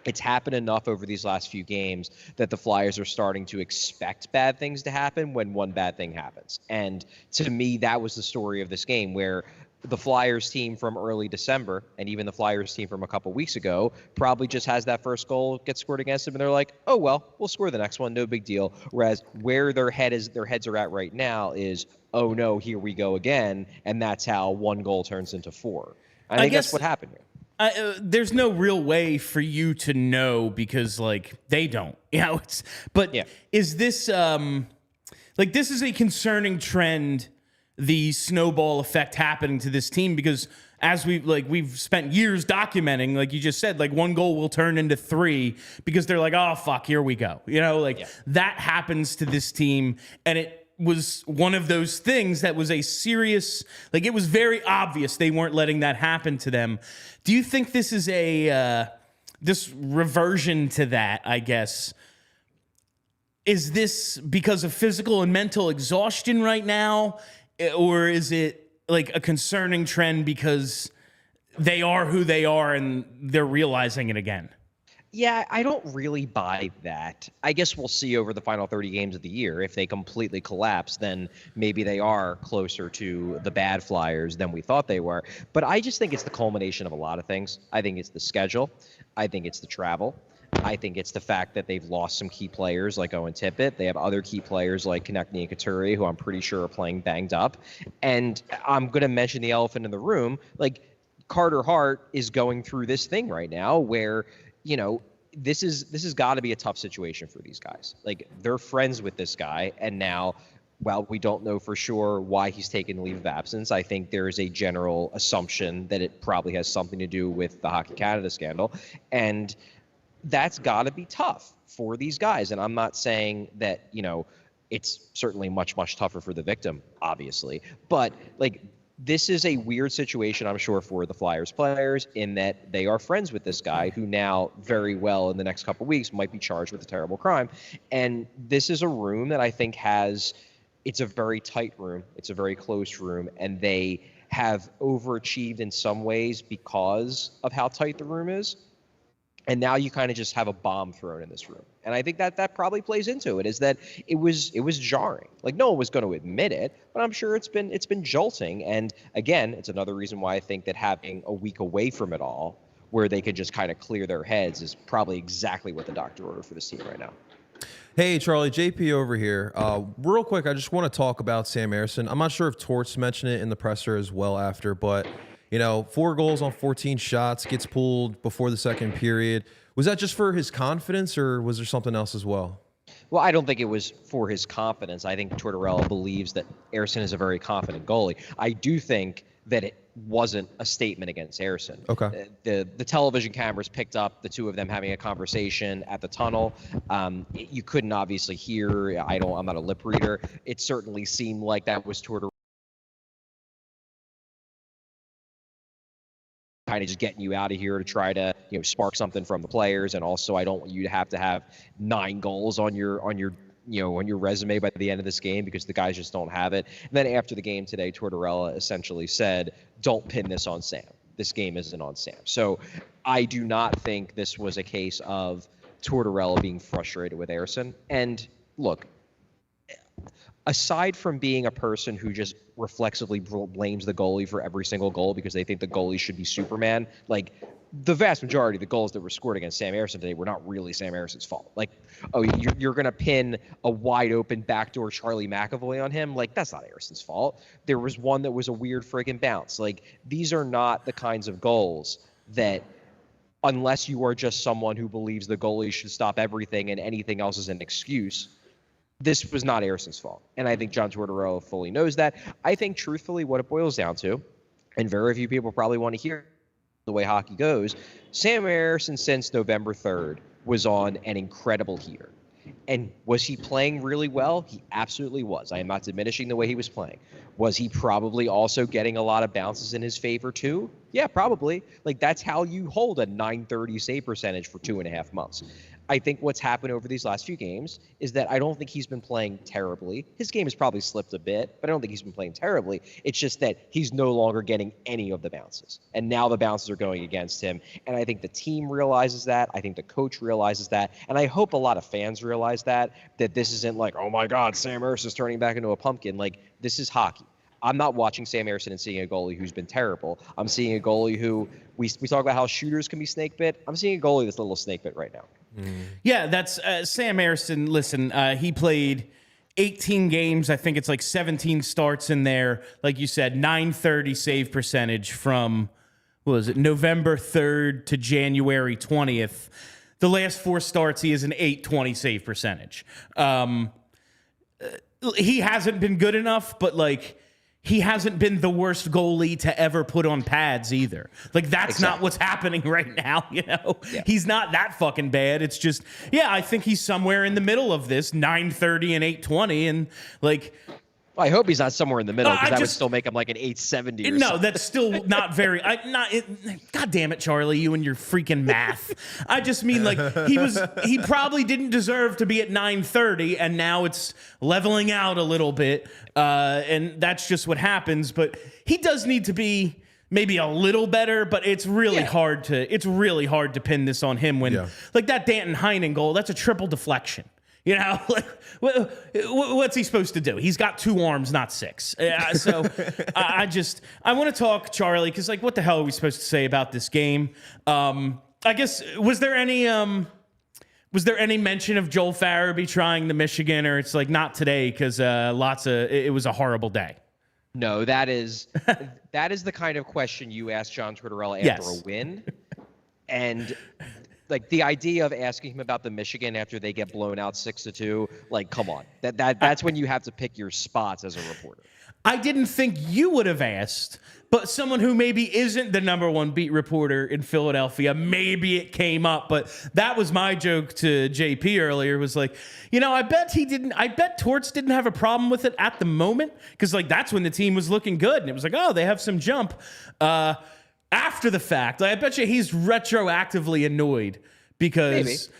it's happened enough over these last few games that the Flyers are starting to expect bad things to happen when one bad thing happens. And to me, that was the story of this game, where the Flyers team from early December, and even the Flyers team from a couple weeks ago, probably just has that first goal get scored against them, and they're like, oh, well, we'll score the next one, no big deal. Whereas where their heads are at right now is, oh, no, here we go again, and that's how one goal turns into 4. I think that's what happened here. there's no real way for you to know because like they don't, is this this is a concerning trend, the snowball effect happening to this team, because as we've spent years documenting, like you just said, like one goal will turn into 3 because they're like, oh fuck, here we go. That happens to this team, and it was one of those things that was a serious, like it was very obvious they weren't letting that happen to them. Do you think this is this reversion to that, I guess? Is this because of physical and mental exhaustion right now? Or is it like a concerning trend because they are who they are and they're realizing it again? Yeah, I don't really buy that. I guess we'll see over the final 30 games of the year. If they completely collapse, then maybe they are closer to the bad Flyers than we thought they were. But I just think it's the culmination of a lot of things. I think it's the schedule. I think it's the travel. I think it's the fact that they've lost some key players like Owen Tippett. They have other key players like Konechny and Couture, who I'm pretty sure are playing banged up. And I'm going to mention the elephant in the room. Like, Carter Hart is going through this thing right now where, this has got to be a tough situation for these guys. Like, they're friends with this guy, and now, while we don't know for sure why he's taken leave of absence, I think there is a general assumption that it probably has something to do with the Hockey Canada scandal. And that's got to be tough for these guys. And I'm not saying that, it's certainly much, much tougher for the victim, obviously. But, this is a weird situation, I'm sure, for the Flyers players, in that they are friends with this guy who now very well in the next couple of weeks might be charged with a terrible crime. And this is a room that I think it's a very tight room. It's a very close room. And they have overachieved in some ways because of how tight the room is. And now you kind of just have a bomb thrown in this room. And I think that probably plays into it, is that it was jarring. Like, no one was going to admit it, but I'm sure it's been jolting. And again, it's another reason why I think that having a week away from it all, where they could just kind of clear their heads, is probably exactly what the doctor ordered for this team right now. Hey, Charlie, JP over here. Real quick, I just want to talk about Sam Ersson. I'm not sure if Torts mentioned it in the presser as well after, but 4 goals on 14 shots, gets pulled before the second period. Was that just for his confidence, or was there something else as well? Well, I don't think it was for his confidence. I think Tortorella believes that Ersson is a very confident goalie. I do think that it wasn't a statement against Ersson. Okay. The television cameras picked up the two of them having a conversation at the tunnel. You couldn't obviously hear. I'm not a lip reader. It certainly seemed like that was Tortorella kind of just getting you out of here to try to spark something from the players. And also, I don't want you to have 9 goals on your resume by the end of this game, because the guys just don't have it. And then after the game today, Tortorella essentially said, don't pin this on Sam. This game isn't on Sam. So I do not think this was a case of Tortorella being frustrated with Ersson. And look, aside from being a person who just reflexively blames the goalie for every single goal because they think the goalie should be Superman, like, the vast majority of the goals that were scored against Sam Ersson today were not really Sam Ersson's fault. Like, oh, you're going to pin a wide open backdoor Charlie McAvoy on him? Like, that's not Ersson's fault. There was one that was a weird friggin' bounce. Like, these are not the kinds of goals that, unless you are just someone who believes the goalie should stop everything and anything else is an excuse, this was not Ersson's fault. And I think John Tortorella fully knows that. I think, truthfully, what it boils down to, and very few people probably want to hear the way hockey goes, Sam Ersson since November 3rd was on an incredible heater. And was he playing really well? He absolutely was. I am not diminishing the way he was playing. Was he probably also getting a lot of bounces in his favor too? Yeah, probably. Like, that's how you hold a .930 save percentage for 2.5 months. I think what's happened over these last few games is that I don't think he's been playing terribly. His game has probably slipped a bit, but I don't think he's been playing terribly. It's just that he's no longer getting any of the bounces. And now the bounces are going against him. And I think the team realizes that. I think the coach realizes that. And I hope a lot of fans realize that this isn't like, oh my God, Sam Ersson is turning back into a pumpkin. Like, this is hockey. I'm not watching Sam Ersson and seeing a goalie who's been terrible. I'm seeing a goalie who, we talk about how shooters can be snake bit. I'm seeing a goalie that's a little snake bit right now. Yeah, that's Sam Ersson. Listen, he played 18 games. I think it's like 17 starts in there. Like you said, .930 save percentage from what was it, November 3rd to January 20th. The last 4 starts, he has an .820 save percentage. He hasn't been good enough, but like he hasn't been the worst goalie to ever put on pads either. Like that's not what's happening right now, you know? Yeah. He's not that fucking bad. It's just, I think he's somewhere in the middle of this, $930 and $820, and like Well, I hope he's not somewhere in the middle, because that would still make him like an 870 or something. That's still not very. God damn it, Charlie, you and your freaking math. I just mean, like, he probably didn't deserve to be at 930, and now it's leveling out a little bit, and that's just what happens. But he does need to be maybe a little better, but it's really hard to pin this on him when like that Danton Heinen goal, that's a triple deflection. You know, like, what's he supposed to do? He's got 2 arms, not 6. So I want to talk, Charlie, because, like, what the hell are we supposed to say about this game? I guess, was there any mention of Joel Farabee trying the Michigan, or it's like not today because it was a horrible day? No, that is the kind of question you ask John Tortorella after a win. And like the idea of asking him about the Michigan after they get blown out 6-2, like, come on. That's when you have to pick your spots as a reporter. I didn't think you would have asked, but someone who maybe isn't the #1 beat reporter in Philadelphia, maybe it came up. But that was my joke to JP earlier, was like, I bet Torts didn't have a problem with it at the moment, because like that's when the team was looking good. And it was like, oh, they have some jump. After the fact, like, I bet you he's retroactively annoyed because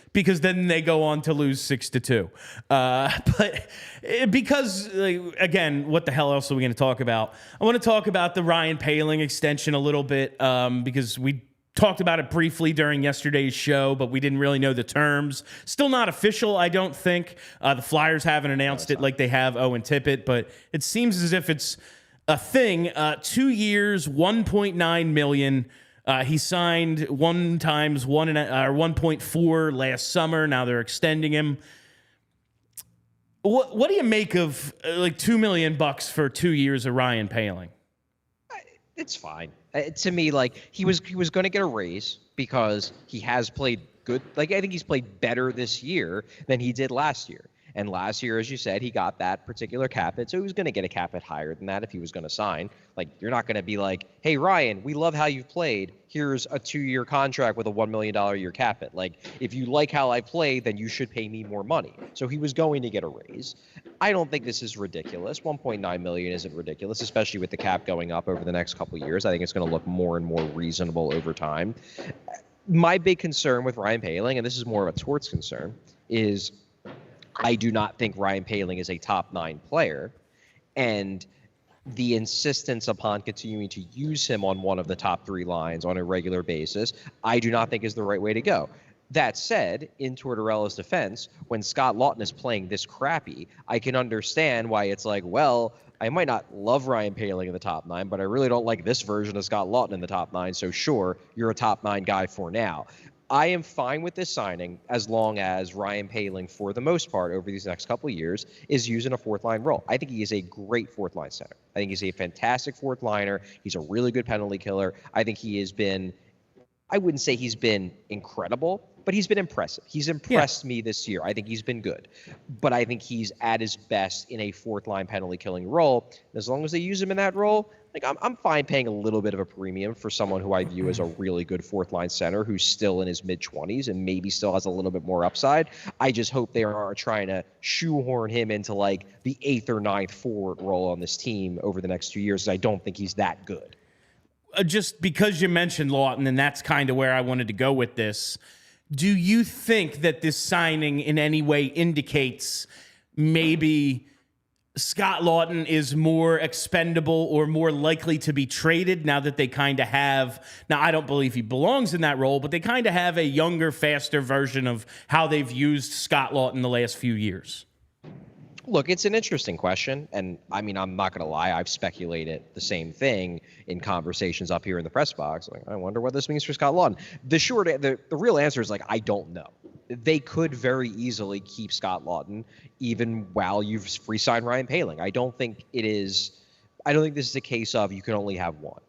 then they go on to lose 6-2. But because, like, again, what the hell else are we going to talk about? I want to talk about the Ryan Poehling extension a little bit, because we talked about it briefly during yesterday's show, but we didn't really know the terms. Still not official, I don't think. The Flyers haven't announced it like they have Owen Tippett, but it seems as if it's a thing. 2 years, $1.9 million. He signed 1.4 last summer. Now they're extending him. What do you make of like $2 million for 2 years of Ryan Poehling? It's fine. To me, like he was going to get a raise because he has played good. Like I think he's played better this year than he did last year. And last year, as you said, he got that particular cap hit, so he was going to get a cap hit higher than that if he was going to sign. Like, you're not going to be like, hey, Ryan, we love how you've played. Here's a 2-year contract with a $1 million a year cap hit. Like, if you like how I played, then you should pay me more money. So he was going to get a raise. I don't think this is ridiculous. $1.9 million isn't ridiculous, especially with the cap going up over the next couple of years. I think it's going to look more and more reasonable over time. My big concern with Ryan Poehling, and this is more of a Torts concern, is I do not think Ryan Poehling is a top 9 player, and the insistence upon continuing to use him on one of the top 3 lines on a regular basis, I do not think is the right way to go. That said, in Tortorella's defense, when Scott Laughton is playing this crappy, I can understand why it's like, well, I might not love Ryan Poehling in the top 9, but I really don't like this version of Scott Laughton in the top 9, so sure, you're a top 9 guy for now. I am fine with this signing as long as Ryan Poehling, for the most part, over these next couple of years, is using a 4th-line role. I think he is a great 4th-line center. I think he's a fantastic 4th-liner. He's a really good penalty killer. I think he has been, I wouldn't say he's been incredible, but he's been impressive. He's impressed me this year. I think he's been good. But I think he's at his best in a 4th-line penalty killing role. And as long as they use him in that role, like I'm fine paying a little bit of a premium for someone who I view as a really good 4th-line center who's still in his mid-20s and maybe still has a little bit more upside. I just hope they aren't trying to shoehorn him into like the 8th or 9th forward role on this team over the next 2 years. I don't think he's that good. Just because you mentioned Laughton, and that's kind of where I wanted to go with this, do you think that this signing in any way indicates maybe Scott Laughton is more expendable or more likely to be traded now that they kind of have, now I don't believe he belongs in that role, but they kind of have a younger, faster version of how they've used Scott Laughton the last few years? Look, it's an interesting question, and I mean, I'm not going to lie. I've speculated the same thing in conversations up here in the press box. Like, I wonder what this means for Scott Laughton. The real answer is, like, I don't know. They could very easily keep Scott Laughton even while you've re-signed Ryan Poehling. I don't think this is a case of you can only have one.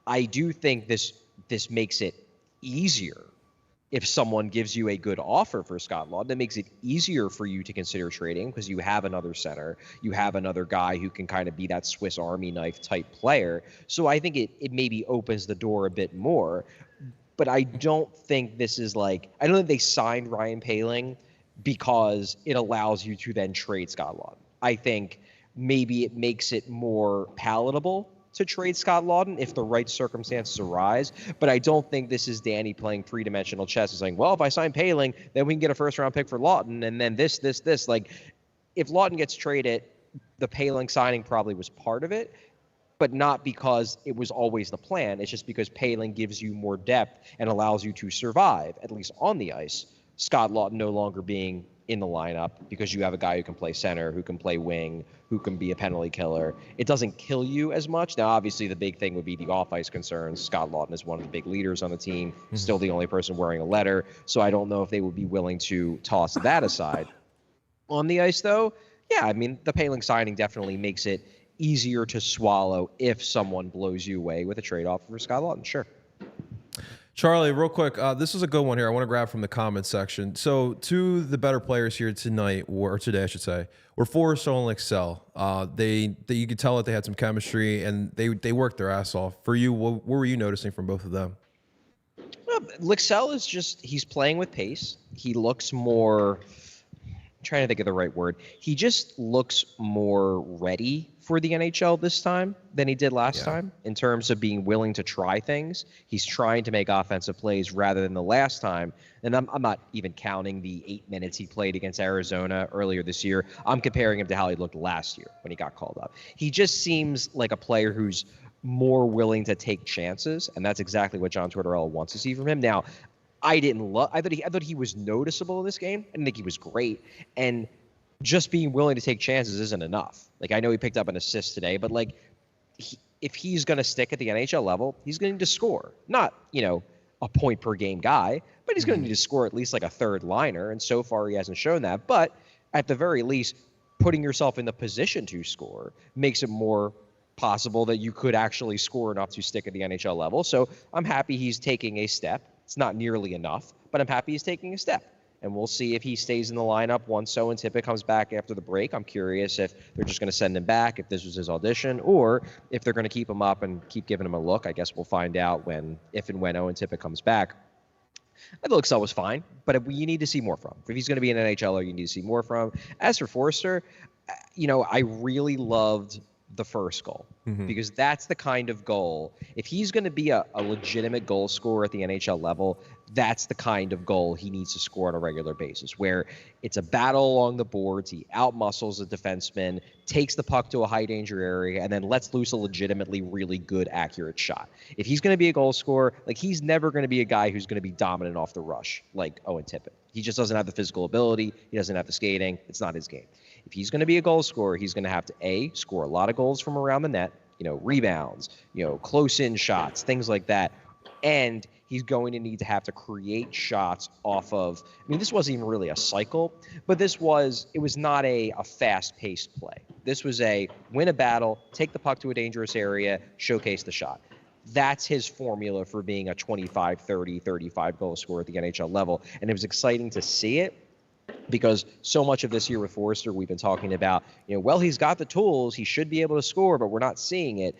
I do think this this makes it easier. If someone gives you a good offer for Scott Laughton, that makes it easier for you to consider trading because you have another center. You have another guy who can kind of be that Swiss Army knife type player. So I think it maybe opens the door a bit more. But I don't think this is I don't think they signed Ryan Poehling because it allows you to then trade Scott Laughton. I think maybe it makes it more palatable to trade Scott Laughton if the right circumstances arise. But I don't think this is Danny playing three-dimensional chess and saying, well, if I sign Poehling, then we can get a first-round pick for Laughton, and then this. If Laughton gets traded, the Poehling signing probably was part of it, but not because it was always the plan. It's just because Poehling gives you more depth and allows you to survive, at least on the ice. Scott Laughton no longer being in the lineup because you have a guy who can play center, who can play wing, who can be a penalty killer. It doesn't kill you as much. Now, obviously, the big thing would be the off-ice concerns. Scott Laughton is one of the big leaders on the team, still the only person wearing a letter. So I don't know if they would be willing to toss that aside. On the ice, though, yeah, I mean, the Poehling signing definitely makes it easier to swallow if someone blows you away with a trade offer for Scott Laughton. Sure. Charlie, real quick, this is a good one here. I want to grab from the comments section. So, two of the better players here tonight, or today, I should say, were Foerster and Lycksell. They you could tell that they had some chemistry, and they worked their ass off. For you, what were you noticing from both of them? Well, Lycksell is he's playing with pace. He looks more, I'm trying to think of the right word. He just looks more ready for the NHL this time than he did last time in terms of being willing to try things. He's trying to make offensive plays rather than the last time. And I'm not even counting the 8 minutes he played against Arizona earlier this year. I'm comparing him to how he looked last year when he got called up. He just seems like a player who's more willing to take chances, and that's exactly what John Tortorella wants to see from him. Now, I thought he was noticeable in this game. I didn't think he was great. And just being willing to take chances isn't enough. I know he picked up an assist today, but if he's going to stick at the NHL level, he's going to need to score. Not, a point per game guy, but he's going to need to score at least a third liner. And so far he hasn't shown that. But at the very least, putting yourself in the position to score makes it more possible that you could actually score enough to stick at the NHL level. So I'm happy he's taking a step. It's not nearly enough, but I'm happy he's taking a step. And we'll see if he stays in the lineup once Owen Tippett comes back after the break. I'm curious if they're just going to send him back, if this was his audition, or if they're going to keep him up and keep giving him a look. I guess we'll find out if and when Owen Tippett comes back. I thought Lycksell was fine, but you need to see more from him. If he's going to be an NHLer, you need to see more from him. As for Foerster, I really loved the first goal because that's the kind of goal. If he's going to be a legitimate goal scorer at the NHL level, that's the kind of goal he needs to score on a regular basis, where it's a battle along the boards. He outmuscles a defenseman, takes the puck to a high danger area, and then lets loose a legitimately really good, accurate shot. If he's going to be a goal scorer, he's never going to be a guy who's going to be dominant off the rush like Owen Tippett. He just doesn't have the physical ability. He doesn't have the skating. It's not his game. If he's going to be a goal scorer, he's going to have to score a lot of goals from around the net, rebounds, close-in shots, things like that. And he's going to need to have to create shots off of, this wasn't even really a cycle, but it was not a fast-paced play. This was a win a battle, take the puck to a dangerous area, showcase the shot. That's his formula for being a 25, 30, 35 goal scorer at the NHL level. And it was exciting to see it because so much of this year with Foerster, we've been talking about, he's got the tools, he should be able to score, but we're not seeing it.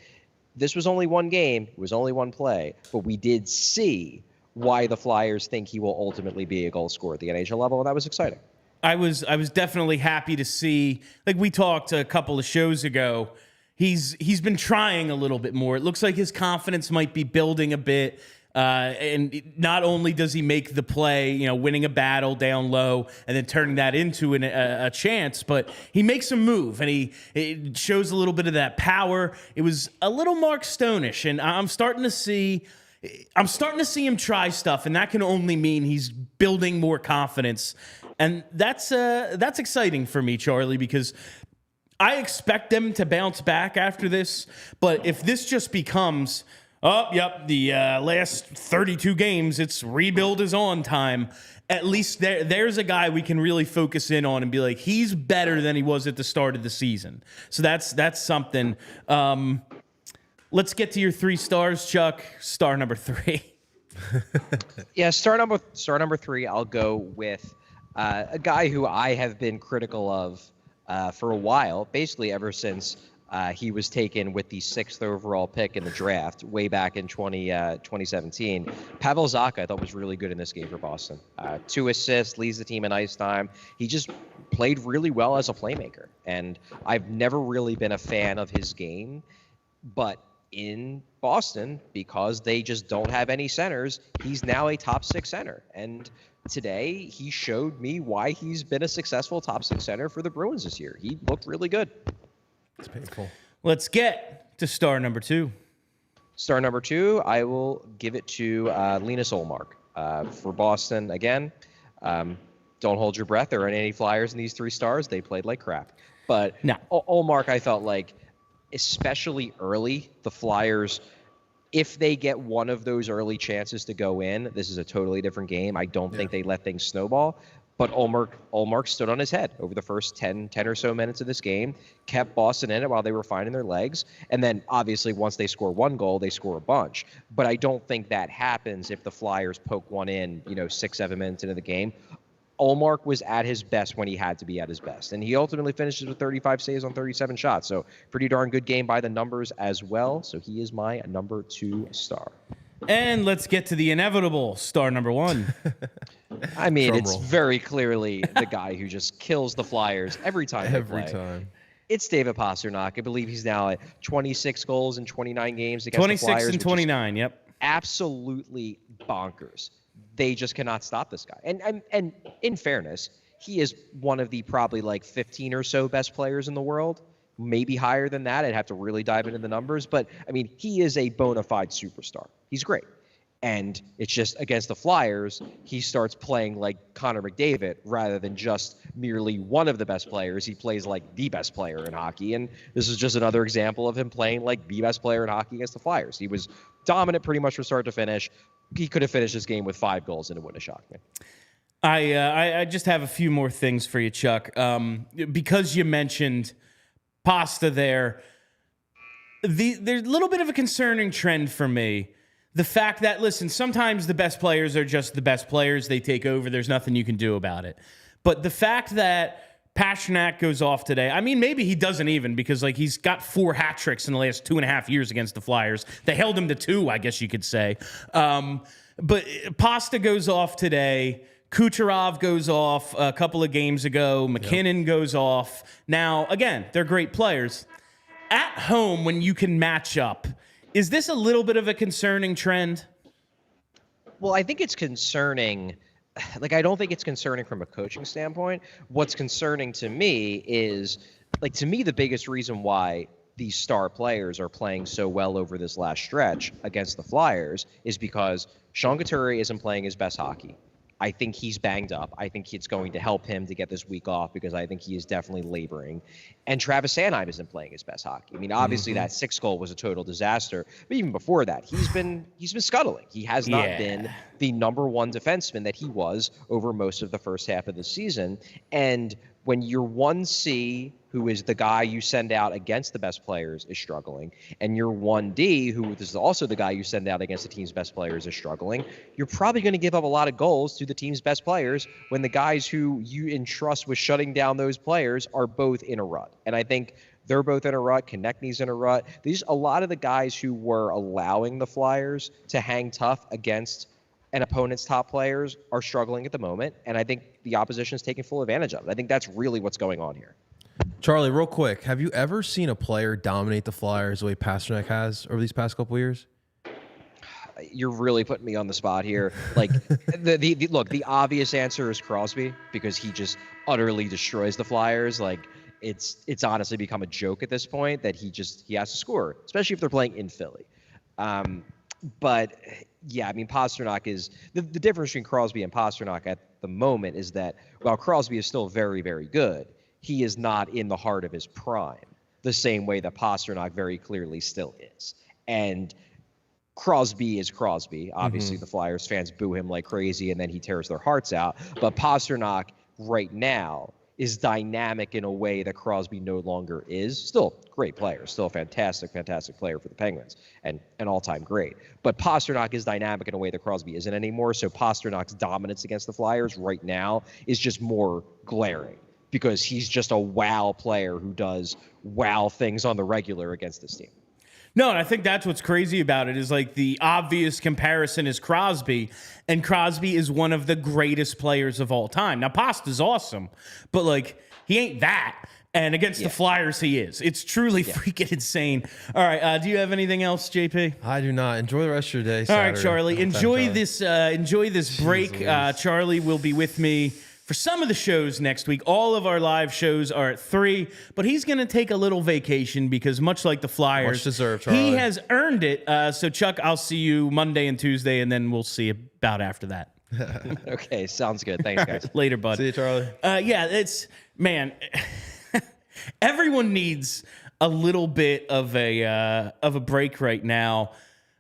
This was only one game. It was only one play. But we did see why the Flyers think he will ultimately be a goal scorer at the NHL level, and that was exciting. I was definitely happy to see, we talked a couple of shows ago, he's been trying a little bit more. It looks like his confidence might be building a bit. And not only does he make the play, winning a battle down low and then turning that into a chance, but he makes a move and it shows a little bit of that power. It was a little Mark Stone-ish, and I'm starting to see him try stuff, and that can only mean he's building more confidence, and that's exciting for me, Charlie, because I expect them to bounce back after this. But if this just becomes, the last 32 games, it's rebuild is on time, at least there's a guy we can really focus in on and be like, he's better than he was at the start of the season. So that's something. Let's get to your 3 stars, Chuck. Star number 3. Yeah, star number 3. I'll go with a guy who I have been critical of for a while, basically ever since he was taken with the 6th overall pick in the draft way back in 2017. Pavel Zacha, I thought, was really good in this game for Boston. 2 assists, leads the team in ice time. He just played really well as a playmaker, and I've never really been a fan of his game, but in Boston, because they just don't have any centers, he's now a top 6 center. And today he showed me why he's been a successful top 6 center for the Bruins this year. He looked really good. It's painful. Let's get to star number 2. Star number 2, I will give it to Linus Ullmark. For Boston, again, don't hold your breath. There aren't any Flyers in these 3 stars. They played like crap. But No. Ullmark, I felt like, especially early, the Flyers, if they get one of those early chances to go in, this is a totally different game. I don't think they let things snowball. But Ullmark stood on his head over the first 10 or so minutes of this game, kept Boston in it while they were finding their legs. And then, obviously, once they score 1 goal, they score a bunch. But I don't think that happens if the Flyers poke one in, 6-7 minutes into the game. Ullmark was at his best when he had to be at his best. And he ultimately finishes with 35 saves on 37 shots. So pretty darn good game by the numbers as well. So he is my number 2 star. And let's get to the inevitable star number 1. I mean, Drum it's roll. very clearly the guy who just kills the Flyers every time they play. Every time. It's David Pastrnak. I believe he's now at 26 goals in 29 games against the 26 Flyers. and which is 29, yep. absolutely bonkers. They just cannot stop this guy. And in fairness, he is one of the probably like 15 or so best players in the world, maybe higher than that. I'd have to really dive into the numbers. But, I mean, he is a bona fide superstar. He's great. And it's just against the Flyers, he starts playing like Connor McDavid rather than just merely one of the best players. He plays like the best player in hockey. And this is just another example of him playing like the best player in hockey against the Flyers. He was dominant pretty much from start to finish. He could have finished this game with 5 goals and it wouldn't have shocked me. I just have a few more things for you, Chuck. Because you mentioned Pasta there, there's a little bit of a concerning trend for me. The fact that, listen, sometimes the best players are just the best players. They take over. There's nothing you can do about it. But the fact that Pastrnak goes off today, I mean, maybe he doesn't even, because like he's got 4 hat tricks in the last 2.5 years against the Flyers. They held him to 2, I guess you could say. But Pasta goes off today. Kucherov goes off a couple of games ago. McKinnon goes off. Now, again, they're great players. At home, when you can match up, is this a little bit of a concerning trend? Well, I think it's concerning. Like, I don't think it's concerning from a coaching standpoint. What's concerning to me is, like, to me, the biggest reason why these star players are playing so well over this last stretch against the Flyers is because Sean Couture isn't playing his best hockey. I think he's banged up. I think it's going to help him to get this week off because I think he is definitely laboring. And Travis Sanheim isn't playing his best hockey. I mean, obviously that 6th goal was a total disaster, but even before that, he's been scuttling. He has not been the number 1 defenseman that he was over most of the first half of the season. And when your 1C, who is the guy you send out against the best players, is struggling, and your 1D, who is also the guy you send out against the team's best players, is struggling, you're probably going to give up a lot of goals to the team's best players when the guys who you entrust with shutting down those players are both in a rut. And I think they're both in a rut. Konechny's in a rut. A lot of the guys who were allowing the Flyers to hang tough against an opponent's top players are struggling at the moment, and I think the opposition is taking full advantage of it. I think that's really what's going on here. Charlie, real quick, have you ever seen a player dominate the Flyers the way Pastrnak has over these past couple of years? You're really putting me on the spot here. Like, the obvious answer is Crosby, because he just utterly destroys the Flyers. Like, it's honestly become a joke at this point that he has to score, especially if they're playing in Philly. But yeah, I mean, Pastrnak is the difference between Crosby and Pastrnak at the moment is that while Crosby is still very, very good, he is not in the heart of his prime the same way that Pastrnak very clearly still is. And Crosby is Crosby. Obviously, the Flyers fans boo him like crazy, and then he tears their hearts out. But Pastrnak right now is dynamic in a way that Crosby no longer is. Still great player, still a fantastic player for the Penguins, and an all-time great. But Pastrnak is dynamic in a way that Crosby isn't anymore. So Pasternak's dominance against the Flyers right now is just more glaring because he's just a wow player who does wow things on the regular against this team. No, and I think that's what's crazy about it is like the obvious comparison is Crosby, and Crosby is one of the greatest players of all time. Now, Pasta's awesome, but like he ain't that. And against the Flyers, he is. It's truly freaking insane. All right, do you have anything else, JP? I do not. Enjoy the rest of your day, Saturday. All right, Charlie. Enjoy Charlie. this break. Charlie will be with me for some of the shows next week. All of our live shows are at 3, but he's going to take a little vacation because much like the Flyers, much deserved, Charlie. He has earned it. So, Chuck, I'll see you Monday and Tuesday, and then we'll see about after that. Okay, sounds good. Thanks, guys. Later, bud. See you, Charlie. Man, everyone needs a little bit of a break right now.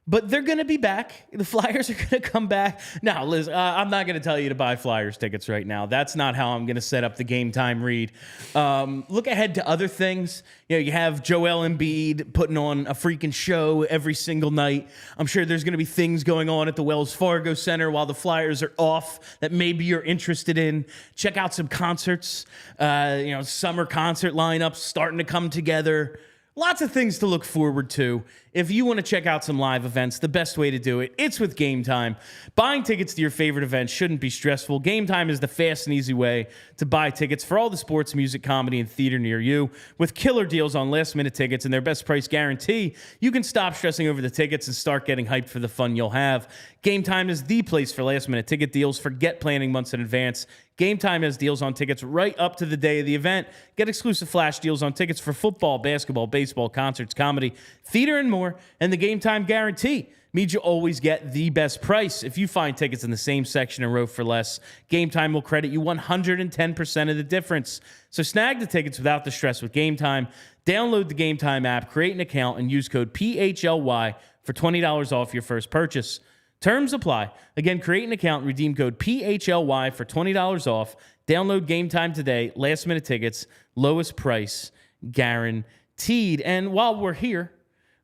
But they're going to be back. The Flyers are going to come back. Now, Liz, I'm not going to tell you to buy Flyers tickets right now. That's not how I'm going to set up the game time read. Look ahead to other things. You have Joel Embiid putting on a freaking show every single night. I'm sure there's going to be things going on at the Wells Fargo Center while the Flyers are off that maybe you're interested in. Check out some concerts. Summer concert lineups starting to come together. Lots of things to look forward to. If you want to check out some live events, the best way to do it, it's with Game Time. Buying tickets to your favorite events shouldn't be stressful. Game Time is the fast and easy way to buy tickets for all the sports, music, comedy, and theater near you. With killer deals on last-minute tickets and their best price guarantee, you can stop stressing over the tickets and start getting hyped for the fun you'll have. Game Time is the place for last-minute ticket deals. Forget planning months in advance. Game Time has deals on tickets right up to the day of the event. Get exclusive flash deals on tickets for football, basketball, baseball, concerts, comedy, theater, and more. And the Game Time guarantee means you always get the best price. If you find tickets in the same section and row for less, Game Time will credit you 110% of the difference. So snag the tickets without the stress with Game Time. Download the Game Time app, create an account, and use code PHLY for $20 off your first purchase. Terms apply. Again, create an account and redeem code PHLY for $20 off. Download Game Time today. Last minute tickets, lowest price guaranteed. And while we're here,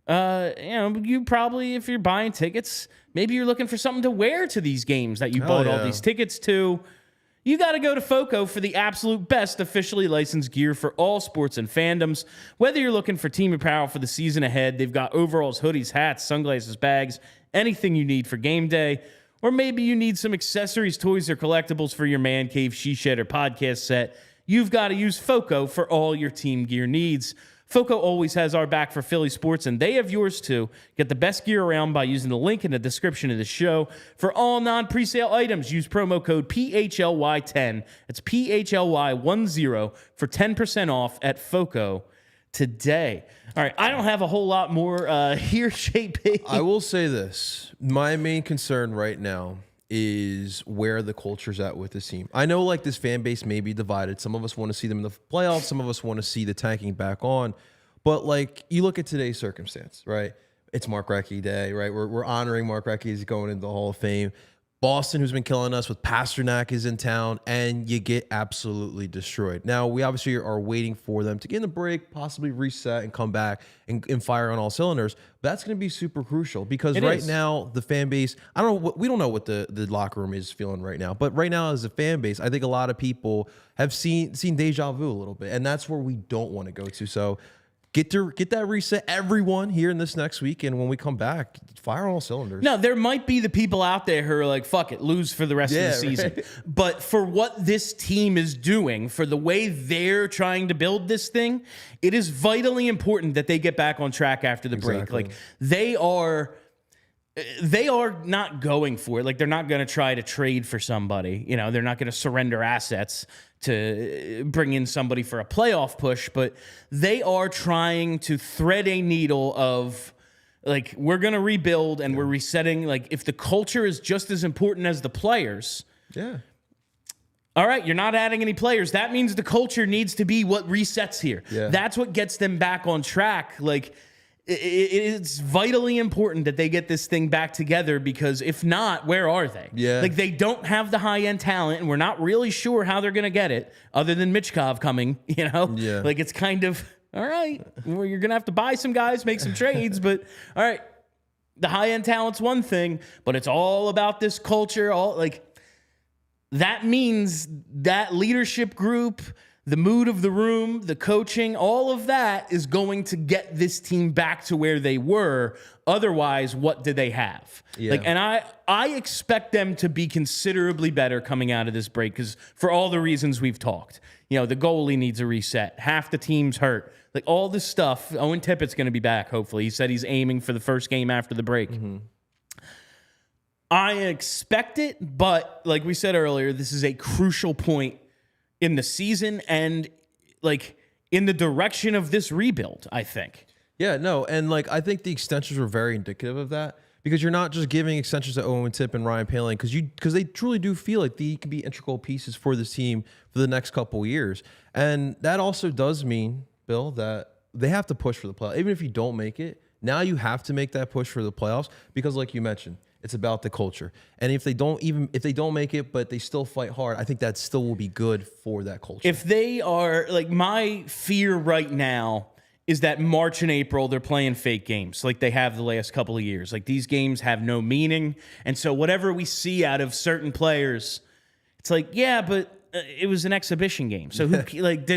you probably, if you're buying tickets, maybe you're looking for something to wear to these games that you bought all these tickets to. You got to go to FOCO for the absolute best officially licensed gear for all sports and fandoms. Whether you're looking for team apparel for the season ahead, they've got overalls, hoodies, hats, sunglasses, bags, anything you need for game day. Or maybe you need some accessories, toys, or collectibles for your man cave, she shed, or podcast set. You've got to use FOCO for all your team gear needs. FOCO always has our back for Philly sports, and they have yours too. Get the best gear around by using the link in the description of the show. For all non-presale items, use promo code PHLY10. It's PHLY10 for 10% off at FOCO today. All right, I don't have a whole lot more here, JP. I will say this. My main concern right now is where the culture's at with this team. I know like this fan base may be divided. Some of us want to see them in the playoffs. Some of us want to see the tanking back on. But like you look at today's circumstance, right? It's Mark Recchi Day, right? We're honoring Mark Recchi as going into the Hall of Fame. Boston, who's been killing us with Pastrnak, is in town, and you get absolutely destroyed. Now, we obviously are waiting for them to get in the break, possibly reset and come back and fire on all cylinders. But that's going to be super crucial because now the fan base, we don't know what the locker room is feeling right now. But right now, as a fan base, I think a lot of people have seen deja vu a little bit, and that's where we don't want to go to. So get that reset, everyone, here in this next week, and when we come back, fire on all cylinders. Now, there might be the people out there who are like, fuck it, lose for the rest of the season. Right. But for what this team is doing, for the way they're trying to build this thing, it is vitally important that they get back on track after the break. Like, they are not going for it. Like, they're not going to try to trade for somebody. They're not going to surrender assets to bring in somebody for a playoff push, but they are trying to thread a needle of, like, we're going to rebuild and we're resetting. Like, if the culture is just as important as the players, all right, you're not adding any players. That means the culture needs to be what resets here. That's what gets them back on track. Like, it's vitally important that they get this thing back together, because if not, where are they? Yeah. Like, they don't have the high-end talent, and we're not really sure how they're going to get it other than Michkov coming, you know? Yeah. Like, it's kind of, all right, well, you're going to have to buy some guys, make some trades, but all right, the high-end talent's one thing, but it's all about this culture. That means that leadership group, the mood of the room, the coaching, all of that is going to get this team back to where they were. Otherwise, what do they have? Yeah. And I expect them to be considerably better coming out of this break, because for all the reasons we've talked. You know, the goalie needs a reset. Half the team's hurt. Like, all this stuff. Owen Tippett's going to be back, hopefully. He said he's aiming for the first game after the break. Mm-hmm. I expect it, but like we said earlier, this is a crucial point in the season and, like, in the direction of this rebuild, I think. Yeah, no, and like I think the extensions were very indicative of that, because you're not just giving extensions to Owen Tipp and Ryan Poehling because they truly do feel like they can be integral pieces for this team for the next couple of years. And that also does mean, Bill, that they have to push for the playoffs. Even if you don't make it, now you have to make that push for the playoffs, because like you mentioned, it's about the culture. And if they don't make it, but they still fight hard, I think that still will be good for that culture. If they are, like, my fear right now is that March and April, they're playing fake games like they have the last couple of years. Like, these games have no meaning. And so whatever we see out of certain players, it's like, yeah, but it was an exhibition game. So who, like,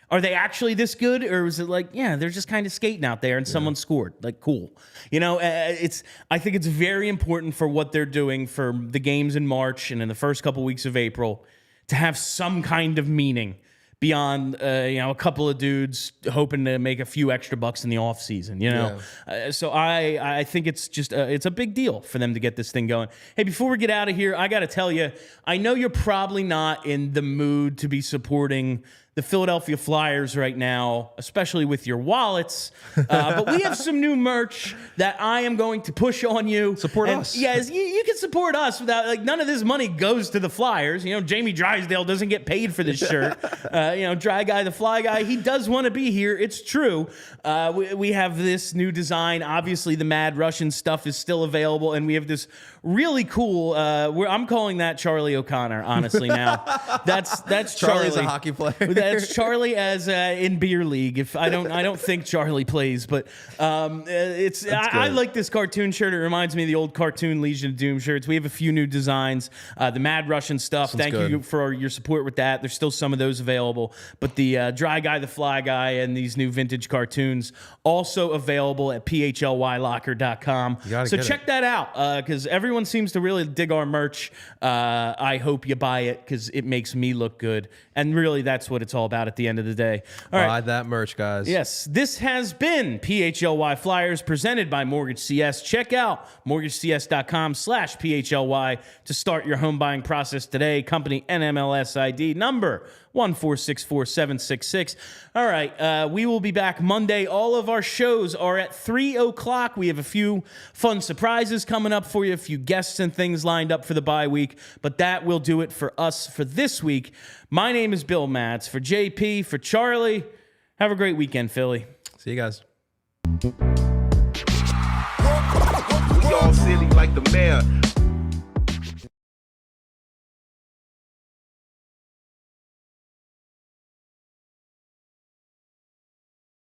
are they actually this good? Or was it like, yeah, they're just kind of skating out there and someone scored? Like, cool. You know, I think it's very important for what they're doing for the games in March and in the first couple weeks of April to have some kind of meaning beyond, a couple of dudes hoping to make a few extra bucks in the offseason, you know? Yeah. So I think it's just, it's a big deal for them to get this thing going. Hey, before we get out of here, I got to tell you, I know you're probably not in the mood to be supporting the Philadelphia Flyers right now, especially with your wallets. But we have some new merch that I am going to push on you. Support us. Yes, you can support us without, like, none of this money goes to the Flyers. You know, Jamie Drysdale doesn't get paid for this shirt. Dry Guy, the Fly Guy, he does want to be here. It's true. We have this new design. Obviously, the Mad Russian stuff is still available, and we have this really cool. I'm calling that Charlie O'Connor. Honestly, now that's Charlie's Charlie. a hockey player. That's Charlie as in beer league. If I don't think Charlie plays, but I like this cartoon shirt. It reminds me of the old cartoon Legion of Doom shirts. We have a few new designs. The Mad Russian stuff. Thank you for your support with that. There's still some of those available, but the Dry Guy, the Fly Guy, and these new vintage cartoons also available at PHLYlocker.com. So check that out, because everyone seems to really dig our merch. I hope you buy it because it makes me look good, and really that's what it's all about at the end of the day. All right. Buy that merch, guys. Yes, this has been PHLY Flyers presented by Mortgage CS. Check out mortgagecs.com/PHLY to start your home buying process today. Company NMLS ID number 1464766. All right, we will be back Monday. All of our shows are at 3 o'clock. We have a few fun surprises coming up for you, a few guests and things lined up for the bye week, but that will do it for us for this week. My name is Bill Matz. For JP, for Charlie, have a great weekend, Philly. See you guys. We all silly like the mayor.